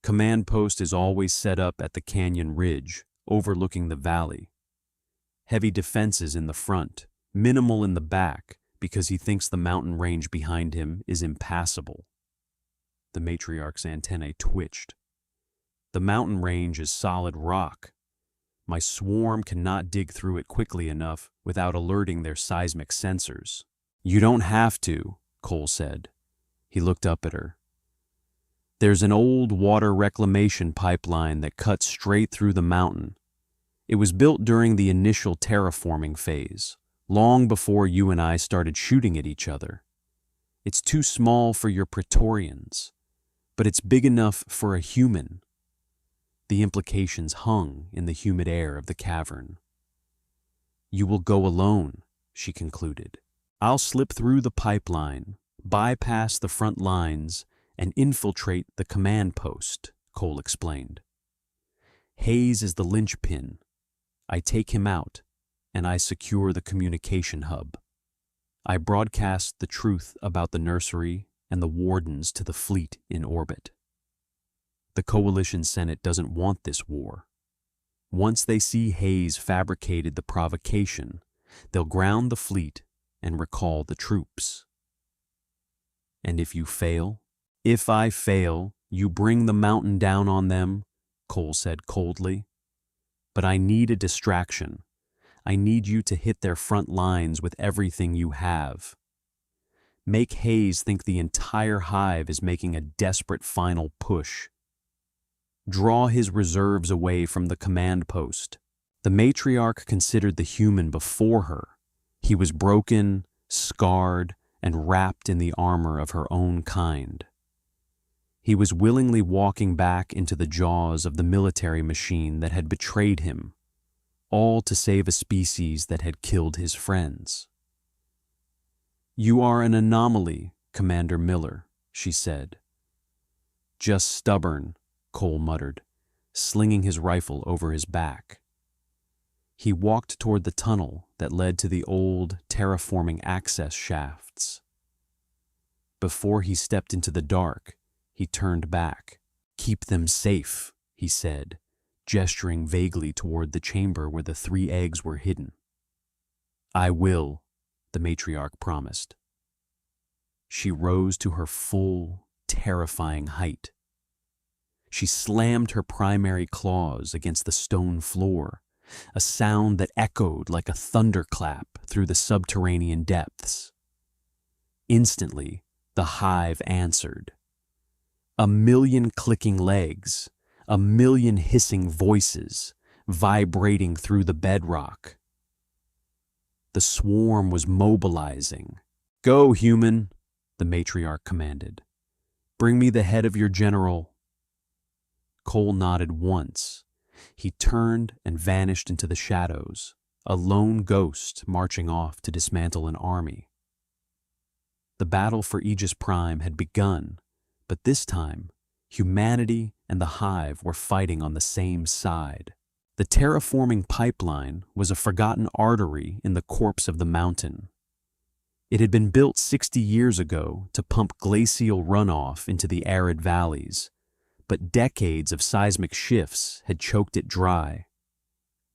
Command post is always set up at the canyon ridge, overlooking the valley. Heavy defenses in the front, minimal in the back, because he thinks the mountain range behind him is impassable." The matriarch's antennae twitched. "The mountain range is solid rock. My swarm cannot dig through it quickly enough without alerting their seismic sensors." "You don't have to," Cole said. He looked up at her. "There's an old water reclamation pipeline that cuts straight through the mountain. It was built during the initial terraforming phase, long before you and I started shooting at each other. It's too small for your Praetorians, but it's big enough for a human." The implications hung in the humid air of the cavern. "You will go alone," she concluded. "I'll slip through the pipeline, bypass the front lines, and infiltrate the command post," Cole explained. "Hayes is the linchpin. I take him out, and I secure the communication hub. I broadcast the truth about the nursery and the wardens to the fleet in orbit." The Coalition Senate doesn't want this war. Once they see Hayes fabricated the provocation, they'll ground the fleet and recall the troops. And if you fail? If I fail, you bring the mountain down on them, Cole said coldly. But I need a distraction. I need you to hit their front lines with everything you have. Make Hayes think the entire hive is making a desperate final push. Draw his reserves away from the command post. The matriarch considered the human before her. He was broken, scarred, and wrapped in the armor of her own kind. He was willingly walking back into the jaws of the military machine that had betrayed him, all to save a species that had killed his friends. "You are an anomaly, Commander Miller," she said. "Just stubborn," Cole muttered, slinging his rifle over his back. He walked toward the tunnel that led to the old, terraforming access shafts. Before he stepped into the dark, he turned back. "Keep them safe," he said, gesturing vaguely toward the chamber where the 3 eggs were hidden. "I will," the matriarch promised. She rose to her full, terrifying height. She slammed her primary claws against the stone floor, a sound that echoed like a thunderclap through the subterranean depths. Instantly, the hive answered. 1,000,000 clicking legs, 1,000,000 hissing voices, vibrating through the bedrock. The swarm was mobilizing. "Go, human," the matriarch commanded. "Bring me the head of your general." Cole nodded once. He turned and vanished into the shadows, a lone ghost marching off to dismantle an army. The battle for Aegis Prime had begun, but this time, humanity and the hive were fighting on the same side. The terraforming pipeline was a forgotten artery in the corpse of the mountain. It had been built 60 years ago to pump glacial runoff into the arid valleys, but decades of seismic shifts had choked it dry.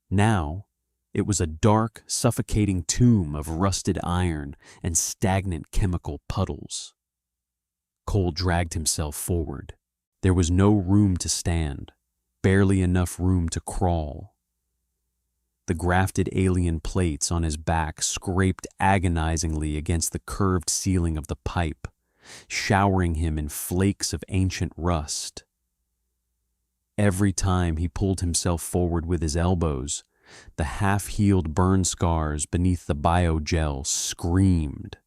Now, it was a dark, suffocating tomb of rusted iron and stagnant chemical puddles. Cole dragged himself forward. There was no room to stand, barely enough room to crawl. The grafted alien plates on his back scraped agonizingly against the curved ceiling of the pipe, showering him in flakes of ancient rust. Every time he pulled himself forward with his elbows, the half-healed burn scars beneath the biogel screamed.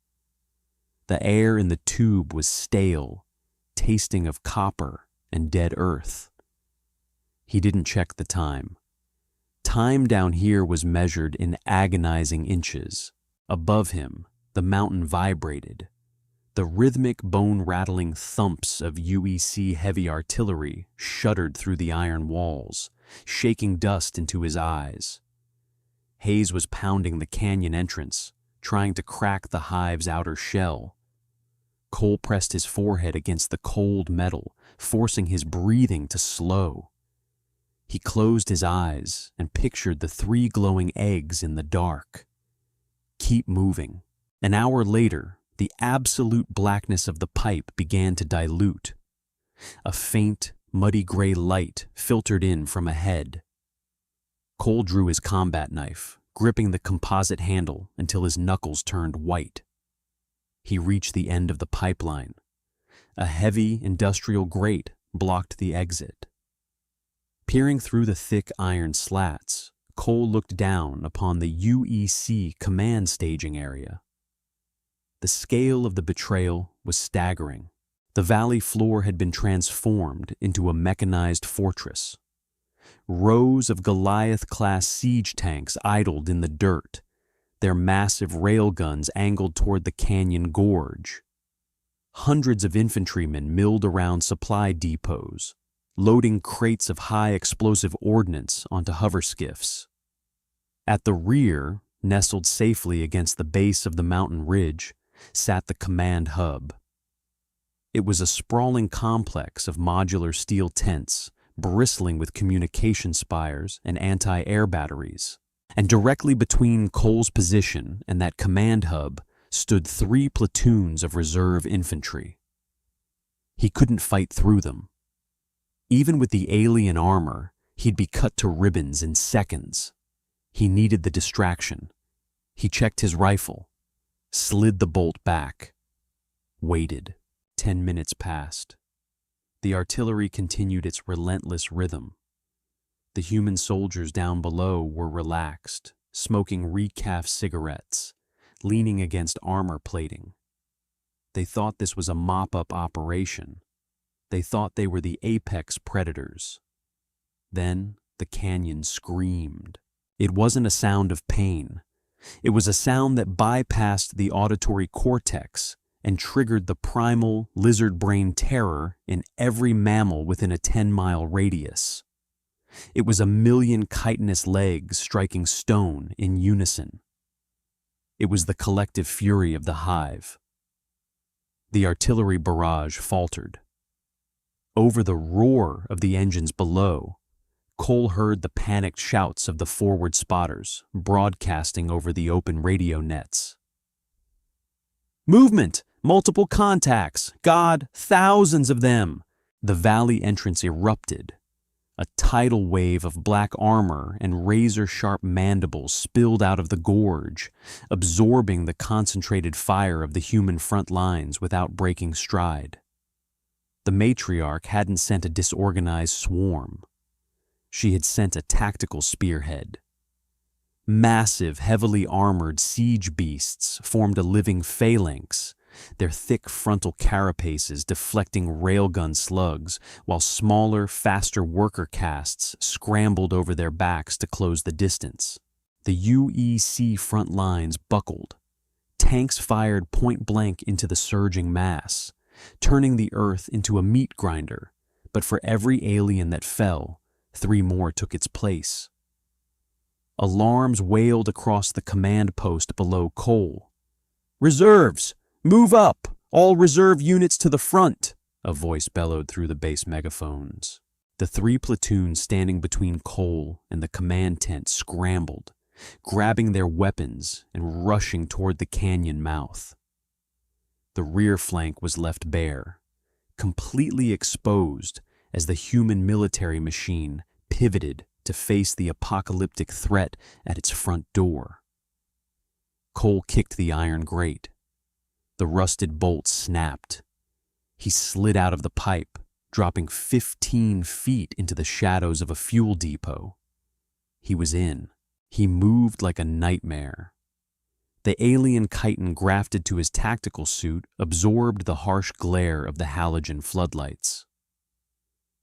The air in the tube was stale, tasting of copper and dead earth. He didn't check the time. Time down here was measured in agonizing inches. Above him, the mountain vibrated. The rhythmic, bone-rattling thumps of UEC heavy artillery shuddered through the iron walls, shaking dust into his eyes. Hayes was pounding the canyon entrance, trying to crack the hive's outer shell. Cole pressed his forehead against the cold metal, forcing his breathing to slow. He closed his eyes and pictured the 3 glowing eggs in the dark. Keep moving. An hour later, the absolute blackness of the pipe began to dilute. A faint, muddy gray light filtered in from ahead. Cole drew his combat knife, gripping the composite handle until his knuckles turned white. He reached the end of the pipeline. A heavy industrial grate blocked the exit. Peering through the thick iron slats, Cole looked down upon the UEC command staging area. The scale of the betrayal was staggering. The valley floor had been transformed into a mechanized fortress. Rows of Goliath-class siege tanks idled in the dirt, their massive railguns angled toward the canyon gorge. Hundreds of infantrymen milled around supply depots, loading crates of high-explosive ordnance onto hover skiffs. At the rear, nestled safely against the base of the mountain ridge, sat the command hub. It was a sprawling complex of modular steel tents, bristling with communication spires and anti-air batteries. And directly between Cole's position and that command hub stood 3 platoons of reserve infantry. He couldn't fight through them. Even with the alien armor, he'd be cut to ribbons in seconds. He needed the distraction. He checked his rifle, slid the bolt back, waited. 10 minutes passed. The artillery continued its relentless rhythm. The human soldiers down below were relaxed, smoking recaf cigarettes, leaning against armor plating. They thought this was a mop-up operation. They thought they were the apex predators. Then the canyon screamed. It wasn't a sound of pain. It was a sound that bypassed the auditory cortex and triggered the primal lizard brain terror in every mammal within a 10-mile radius. It was a million chitinous legs striking stone in unison. It was the collective fury of the hive. The artillery barrage faltered. Over the roar of the engines below, Cole heard the panicked shouts of the forward spotters broadcasting over the open radio nets. "Movement! Multiple contacts! God, thousands of them!" The valley entrance erupted. A tidal wave of black armor and razor-sharp mandibles spilled out of the gorge, absorbing the concentrated fire of the human front lines without breaking stride. The matriarch hadn't sent a disorganized swarm. She had sent a tactical spearhead. Massive, heavily armored siege beasts formed a living phalanx, their thick frontal carapaces deflecting railgun slugs, while smaller, faster worker castes scrambled over their backs to close the distance. The UEC front lines buckled. Tanks fired point-blank into the surging mass, turning the earth into a meat grinder, but for every alien that fell, 3 more took its place. Alarms wailed across the command post below Cole. "Reserves! Move up! All reserve units to the front!" a voice bellowed through the base megaphones. The 3 platoons standing between Cole and the command tent scrambled, grabbing their weapons and rushing toward the canyon mouth. The rear flank was left bare, completely exposed as the human military machine pivoted to face the apocalyptic threat at its front door. Cole kicked the iron grate. The rusted bolt snapped. He slid out of the pipe, dropping 15 feet into the shadows of a fuel depot. He was in. He moved like a nightmare. The alien chitin grafted to his tactical suit absorbed the harsh glare of the halogen floodlights.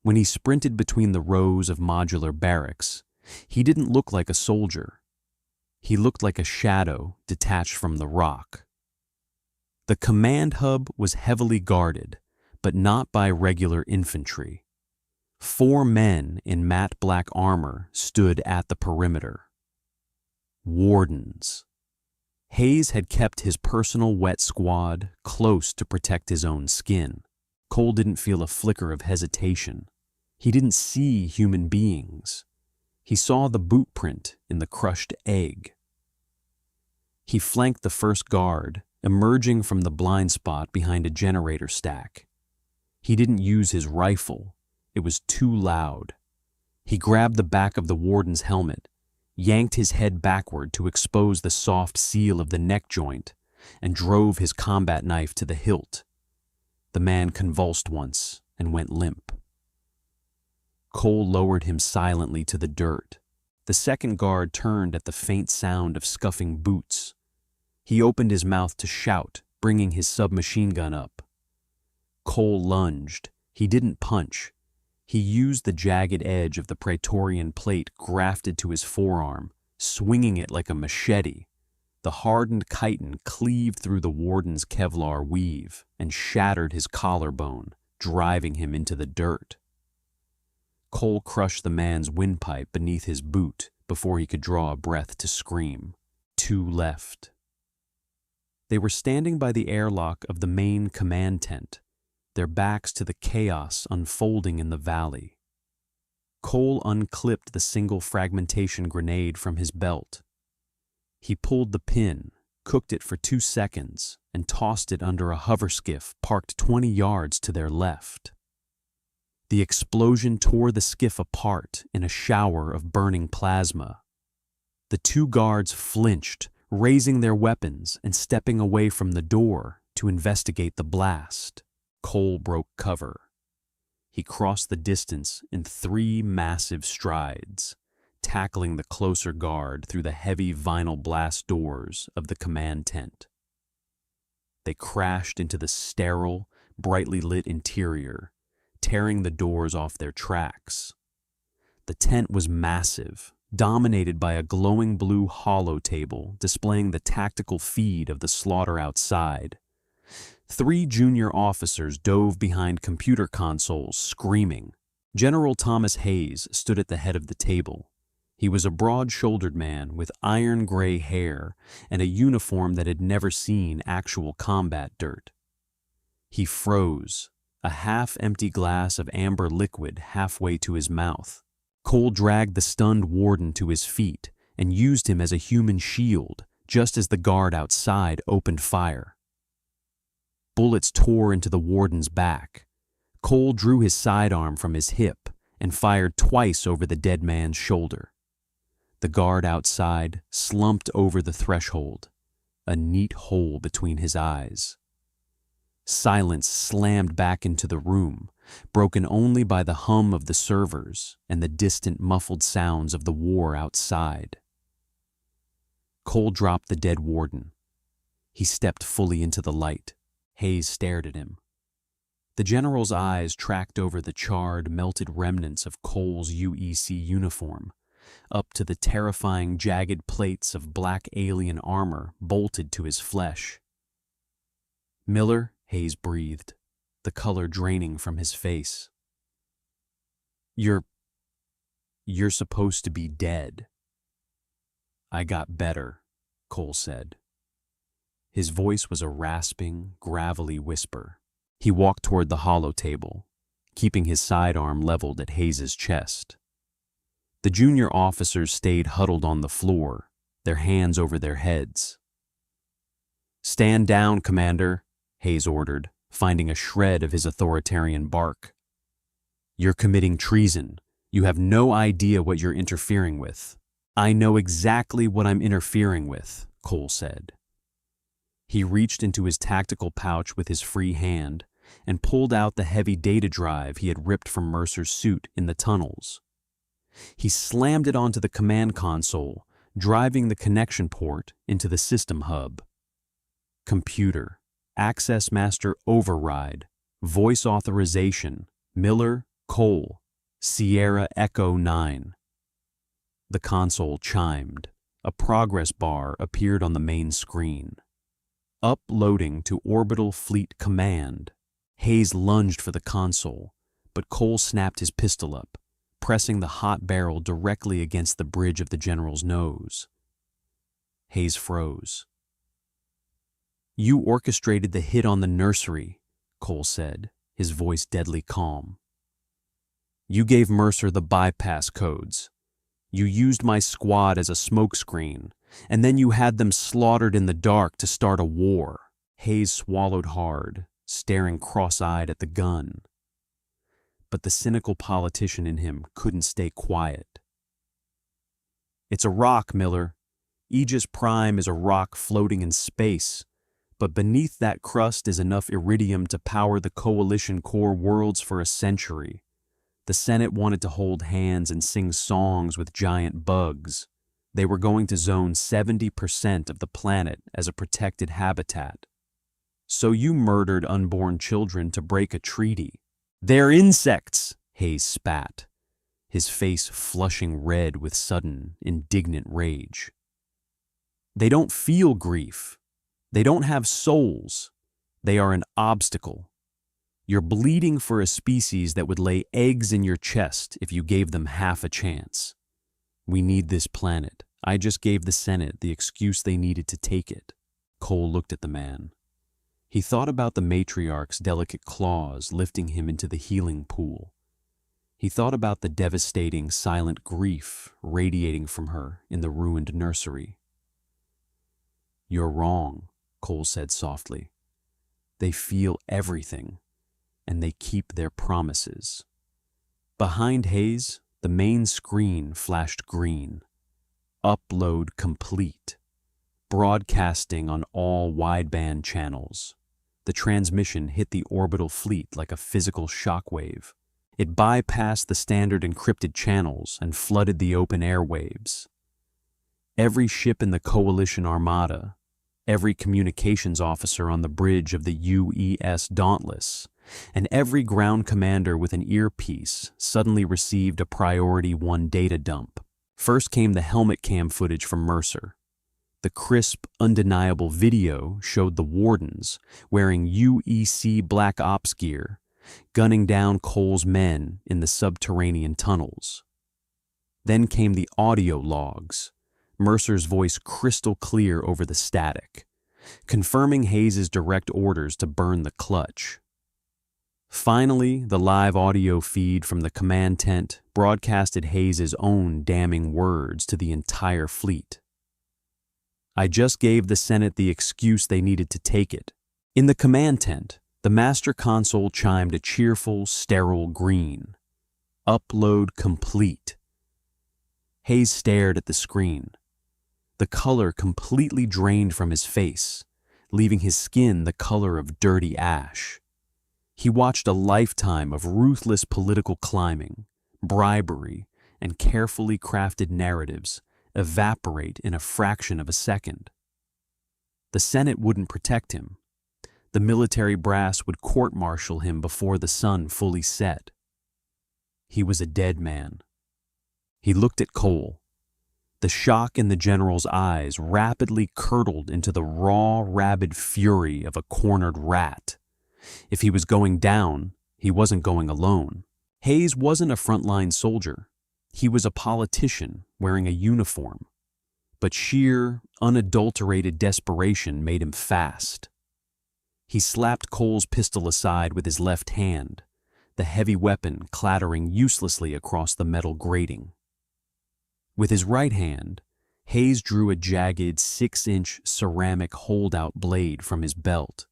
When he sprinted between the rows of modular barracks, he didn't look like a soldier. He looked like a shadow detached from the rock. The command hub was heavily guarded, but not by regular infantry. 4 men in matte black armor stood at the perimeter. Wardens. Hayes had kept his personal wet squad close to protect his own skin. Cole didn't feel a flicker of hesitation. He didn't see human beings. He saw the boot print in the crushed egg. He flanked the first guard, emerging from the blind spot behind a generator stack. He didn't use his rifle. It was too loud. He grabbed the back of the warden's helmet, yanked his head backward to expose the soft seal of the neck joint, and drove his combat knife to the hilt. The man convulsed once and went limp. Cole lowered him silently to the dirt. The second guard turned at the faint sound of scuffing boots. He opened his mouth to shout, bringing his submachine gun up. Cole lunged. He didn't punch. He used the jagged edge of the Praetorian plate grafted to his forearm, swinging it like a machete. The hardened chitin cleaved through the warden's Kevlar weave and shattered his collarbone, driving him into the dirt. Cole crushed the man's windpipe beneath his boot before he could draw a breath to scream. 2 left. They were standing by the airlock of the main command tent. their backs to the chaos unfolding in the valley. Cole unclipped the single fragmentation grenade from his belt. He pulled the pin, cooked it for 2 seconds, and tossed it under a hoverskiff parked 20 yards to their left. The explosion tore the skiff apart in a shower of burning plasma. The 2 guards flinched, raising their weapons and stepping away from the door to investigate the blast. Cole broke cover. He crossed the distance in 3 massive strides, tackling the closer guard through the heavy vinyl blast doors of the command tent. They crashed into the sterile, brightly lit interior, tearing the doors off their tracks. The tent was massive, dominated by a glowing blue hollow table displaying the tactical feed of the slaughter outside. 3 junior officers dove behind computer consoles, screaming. General Thomas Hayes stood at the head of the table. He was a broad-shouldered man with iron gray hair and a uniform that had never seen actual combat dirt. He froze, a half-empty glass of amber liquid halfway to his mouth. Cole dragged the stunned warden to his feet and used him as a human shield just as the guard outside opened fire. Bullets tore into the warden's back. Cole drew his sidearm from his hip and fired twice over the dead man's shoulder. The guard outside slumped over the threshold, a neat hole between his eyes. Silence slammed back into the room, broken only by the hum of the servers and the distant muffled sounds of the war outside. Cole dropped the dead warden. He stepped fully into the light. Hayes stared at him. The general's eyes tracked over the charred, melted remnants of Cole's UEC uniform, up to the terrifying jagged plates of black alien armor bolted to his flesh. "Miller," Hayes breathed, the color draining from his face. You're supposed to be dead." "I got better," Cole said. His voice was a rasping, gravelly whisper. He walked toward the hollow table, keeping his sidearm leveled at Hayes's chest. The junior officers stayed huddled on the floor, their hands over their heads. "Stand down, Commander," Hayes ordered, finding a shred of his authoritarian bark. "You're committing treason. You have no idea what you're interfering with." "I know exactly what I'm interfering with," Cole said. He reached into his tactical pouch with his free hand and pulled out the heavy data drive he had ripped from Mercer's suit in the tunnels. He slammed it onto the command console, driving the connection port into the system hub. Computer, Access Master Override, Voice Authorization, Miller, Cole, Sierra Echo 9. The console chimed. A progress bar appeared on the main screen. Uploading to Orbital Fleet Command. Hayes lunged for the console, but Cole snapped his pistol up, pressing the hot barrel directly against the bridge of the general's nose. Hayes froze. "You orchestrated the hit on the nursery," Cole said, his voice deadly calm. "You gave Mercer the bypass codes. You used my squad as a smokescreen, and then you had them slaughtered in the dark to start a war." Hayes swallowed hard, staring cross-eyed at the gun. But the cynical politician in him couldn't stay quiet. "It's a rock, Miller. Aegis Prime is a rock floating in space, but beneath that crust is enough iridium to power the Coalition core worlds for a century. The Senate wanted to hold hands and sing songs with giant bugs. They were going to zone 70% of the planet as a protected habitat. So you murdered unborn children to break a treaty." "They're insects," Hayes spat, his face flushing red with sudden, indignant rage. "They don't feel grief. They don't have souls. They are an obstacle. You're bleeding for a species that would lay eggs in your chest if you gave them half a chance. We need this planet. I just gave the Senate the excuse they needed to take it." Cole looked at the man. He thought about the matriarch's delicate claws lifting him into the healing pool. He thought about the devastating, silent grief radiating from her in the ruined nursery. "You're wrong," Cole said softly. "They feel everything, and they keep their promises." Behind Hayes, the main screen flashed green. Upload complete. Broadcasting on all wideband channels. The transmission hit the orbital fleet like a physical shockwave. It bypassed the standard encrypted channels and flooded the open airwaves. Every ship in the Coalition Armada, every communications officer on the bridge of the UES Dauntless, and every ground commander with an earpiece suddenly received a Priority 1 data dump. First came the helmet cam footage from Mercer. The crisp, undeniable video showed the wardens, wearing UEC Black Ops gear, gunning down Cole's men in the subterranean tunnels. Then came the audio logs, Mercer's voice crystal clear over the static, confirming Hayes' direct orders to burn the clutch. Finally, the live audio feed from the command tent broadcasted Hayes' own damning words to the entire fleet. "I just gave the Senate the excuse they needed to take it." In the command tent, the master console chimed a cheerful, sterile green. Upload complete. Hayes stared at the screen. The color completely drained from his face, leaving his skin the color of dirty ash. He watched a lifetime of ruthless political climbing, bribery, and carefully crafted narratives evaporate in a fraction of a second. The Senate wouldn't protect him. The military brass would court-martial him before the sun fully set. He was a dead man. He looked at Cole. The shock in the general's eyes rapidly curdled into the raw, rabid fury of a cornered rat. If he was going down, he wasn't going alone. Hayes wasn't a frontline soldier. He was a politician wearing a uniform. But sheer, unadulterated desperation made him fast. He slapped Cole's pistol aside with his left hand, the heavy weapon clattering uselessly across the metal grating. With his right hand, Hayes drew a jagged 6-inch ceramic holdout blade from his belt.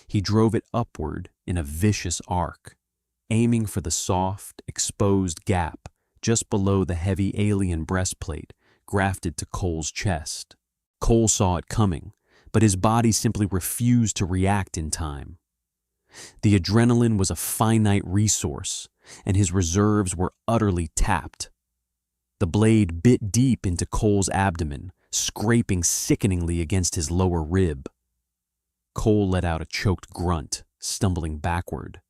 He drove it upward in a vicious arc, aiming for the soft, exposed gap just below the heavy alien breastplate grafted to Cole's chest. Cole saw it coming, but his body simply refused to react in time. The adrenaline was a finite resource, and his reserves were utterly tapped. The blade bit deep into Cole's abdomen, scraping sickeningly against his lower rib. Cole let out a choked grunt, stumbling backward.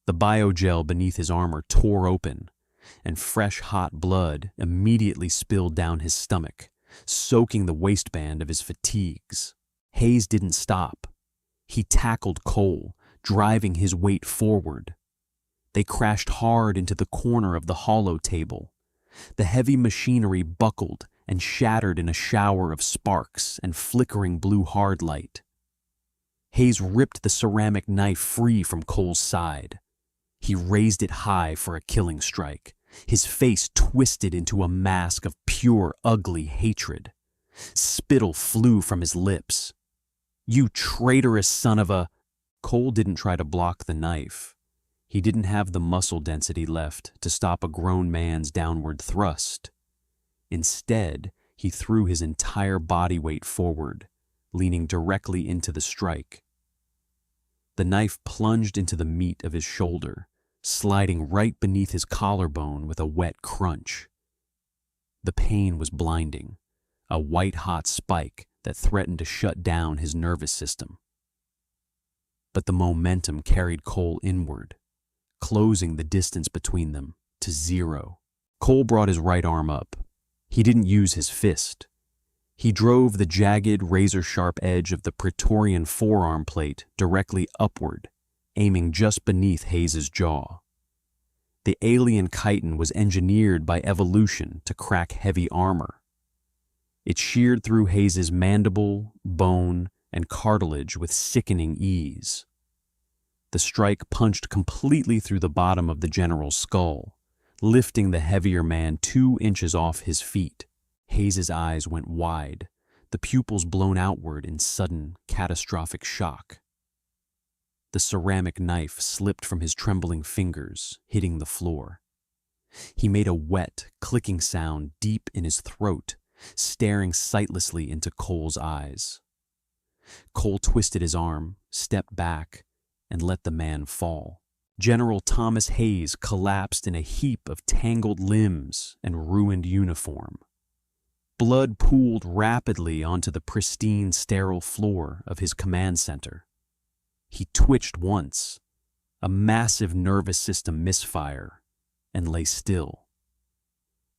The biogel beneath his armor tore open, and fresh hot blood immediately spilled down his stomach, soaking the waistband of his fatigues. Hayes didn't stop. He tackled Cole, driving his weight forward. They crashed hard into the corner of the hollow table. The heavy machinery buckled and shattered in a shower of sparks and flickering blue hard light. Hayes ripped the ceramic knife free from Cole's side. He raised it high for a killing strike, his face twisted into a mask of pure, ugly hatred. Spittle flew from his lips. "You traitorous son of a—" Cole didn't try to block the knife. He didn't have the muscle density left to stop a grown man's downward thrust. Instead, he threw his entire body weight forward, leaning directly into the strike. The knife plunged into the meat of his shoulder, sliding right beneath his collarbone with a wet crunch. The pain was blinding, a white-hot spike that threatened to shut down his nervous system. But the momentum carried Cole inward, closing the distance between them to 0. Cole brought his right arm up. He didn't use his fist. He drove the jagged, razor-sharp edge of the Praetorian forearm plate directly upward, aiming just beneath Hayes' jaw. The alien chitin was engineered by evolution to crack heavy armor. It sheared through Hayes' mandible, bone, and cartilage with sickening ease. The strike punched completely through the bottom of the general's skull, lifting the heavier man 2 inches off his feet. Hayes's eyes went wide, the pupils blown outward in sudden, catastrophic shock. The ceramic knife slipped from his trembling fingers, hitting the floor. He made a wet, clicking sound deep in his throat, staring sightlessly into Cole's eyes. Cole twisted his arm, stepped back, and let the man fall. General Thomas Hayes collapsed in a heap of tangled limbs and ruined uniform. Blood pooled rapidly onto the pristine, sterile floor of his command center. He twitched once, a massive nervous system misfire, and lay still.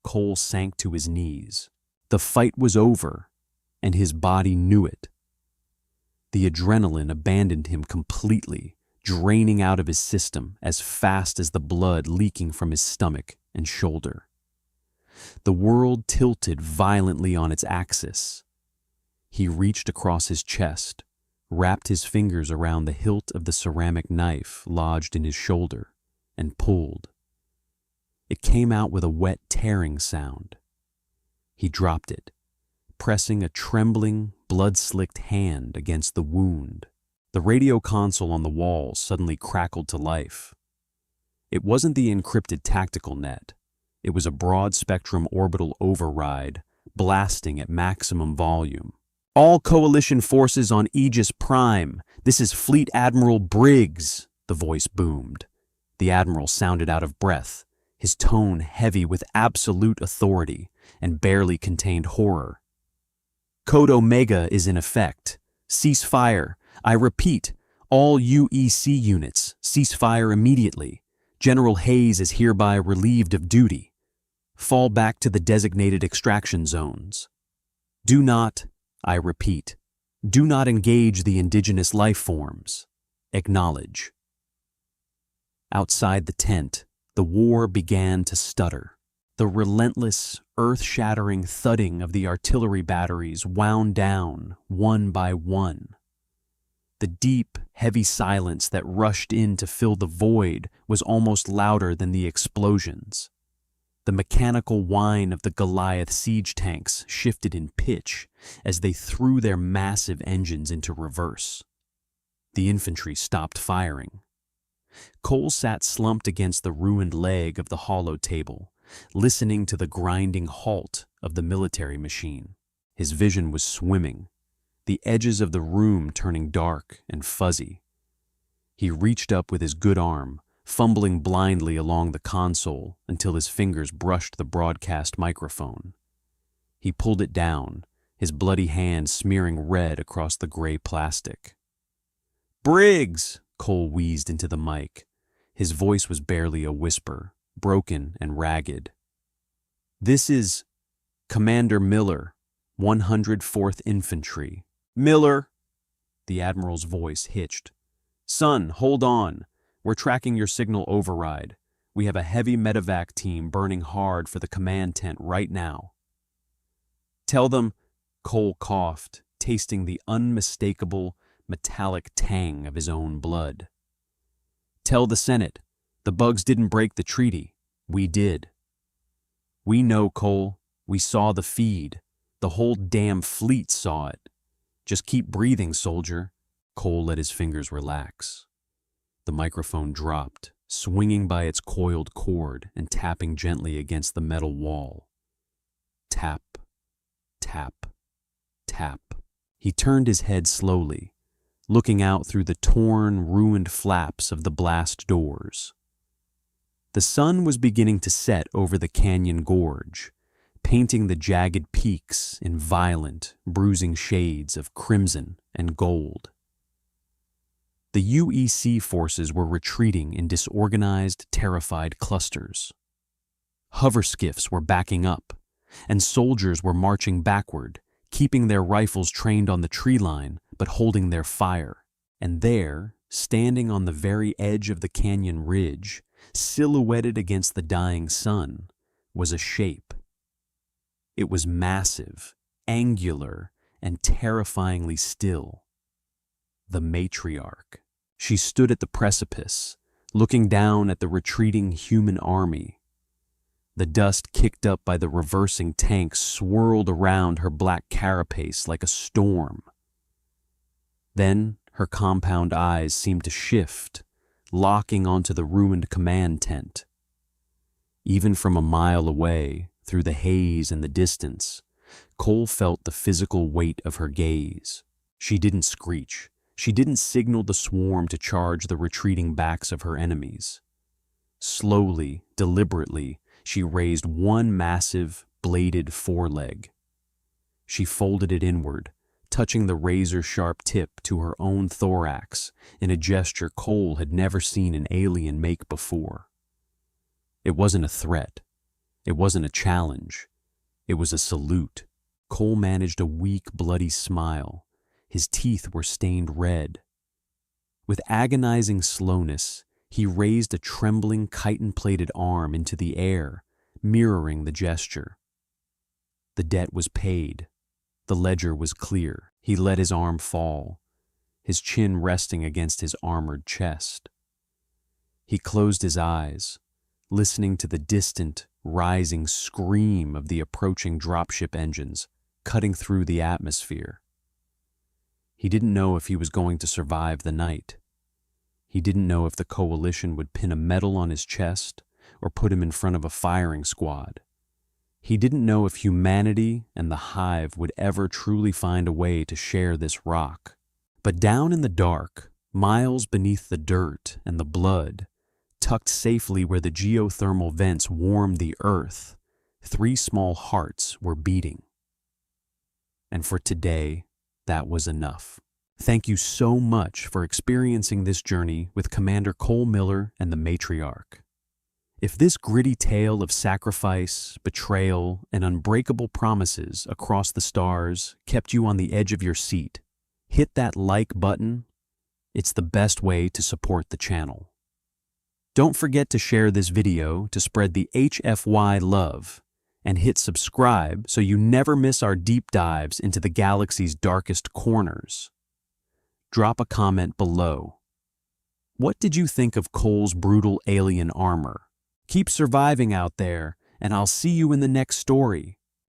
Cole sank to his knees. The fight was over, and his body knew it. The adrenaline abandoned him completely, draining out of his system as fast as the blood leaking from his stomach and shoulder. The world tilted violently on its axis. He reached across his chest, wrapped his fingers around the hilt of the ceramic knife lodged in his shoulder, and pulled. It came out with a wet tearing sound. He dropped it, pressing a trembling, blood-slicked hand against the wound. The radio console on the wall suddenly crackled to life. It wasn't the encrypted tactical net. It was a broad-spectrum orbital override, blasting at maximum volume. "All Coalition forces on Aegis Prime. This is Fleet Admiral Briggs," the voice boomed. The Admiral sounded out of breath, his tone heavy with absolute authority and barely contained horror. "Code Omega is in effect. Cease fire. I repeat, all UEC units, cease fire immediately. General Hayes is hereby relieved of duty. Fall back to the designated extraction zones. Do not, I repeat, do not engage the indigenous life forms. Acknowledge." Outside the tent, the war began to stutter. The relentless, earth-shattering thudding of the artillery batteries wound down, one by one. The deep, heavy silence that rushed in to fill the void was almost louder than the explosions. The mechanical whine of the Goliath siege tanks shifted in pitch as they threw their massive engines into reverse. The infantry stopped firing. Cole sat slumped against the ruined leg of the hollow table, listening to the grinding halt of the military machine. His vision was swimming, the edges of the room turning dark and fuzzy. He reached up with his good arm, fumbling blindly along the console until his fingers brushed the broadcast microphone. He pulled it down, his bloody hand smearing red across the gray plastic. "Briggs!" Cole wheezed into the mic. His voice was barely a whisper, broken and ragged. "This is Commander Miller, 104th Infantry." "Miller!" The Admiral's voice hitched. "Son, hold on. We're tracking your signal override. We have a heavy medevac team burning hard for the command tent right now." "Tell them," Cole coughed, tasting the unmistakable, metallic tang of his own blood. "Tell the Senate, the bugs didn't break the treaty. We did." "We know, Cole. We saw the feed. The whole damn fleet saw it. Just keep breathing, soldier." Cole let his fingers relax. The microphone dropped, swinging by its coiled cord and tapping gently against the metal wall. Tap, tap, tap. He turned his head slowly, looking out through the torn, ruined flaps of the blast doors. The sun was beginning to set over the canyon gorge, painting the jagged peaks in violent, bruising shades of crimson and gold. The UEC forces were retreating in disorganized, terrified clusters. Hover skiffs were backing up, and soldiers were marching backward, keeping their rifles trained on the tree line, but holding their fire. And there, standing on the very edge of the canyon ridge, silhouetted against the dying sun, was a shape. It was massive, angular, and terrifyingly still. the matriarch. She stood at the precipice, looking down at the retreating human army. The dust kicked up by the reversing tanks swirled around her black carapace like a storm. Then her compound eyes seemed to shift, locking onto the ruined command tent. Even from a mile away, through the haze and the distance, Cole felt the physical weight of her gaze. She didn't screech. She didn't signal the swarm to charge the retreating backs of her enemies. Slowly, deliberately, she raised one massive, bladed foreleg. She folded it inward, touching the razor-sharp tip to her own thorax in a gesture Cole had never seen an alien make before. It wasn't a threat. It wasn't a challenge. It was a salute. Cole managed a weak, bloody smile. His teeth were stained red. With agonizing slowness, he raised a trembling, chitin-plated arm into the air, mirroring the gesture. The debt was paid. The ledger was clear. He let his arm fall, his chin resting against his armored chest. He closed his eyes, listening to the distant, rising scream of the approaching dropship engines cutting through the atmosphere. He didn't know if he was going to survive the night. He didn't know if the coalition would pin a medal on his chest or put him in front of a firing squad. He didn't know if humanity and the hive would ever truly find a way to share this rock. But down in the dark, miles beneath the dirt and the blood, tucked safely where the geothermal vents warmed the earth, 3 small hearts were beating. And for today, that was enough. Thank you so much for experiencing this journey with Commander Cole Miller and the Matriarch. If this gritty tale of sacrifice, betrayal, and unbreakable promises across the stars kept you on the edge of your seat, hit that like button. It's the best way to support the channel. Don't forget to share this video to spread the HFY love, and hit subscribe so you never miss our deep dives into the galaxy's darkest corners. Drop a comment below. What did you think of Cole's brutal alien armor? Keep surviving out there, and I'll see you in the next story.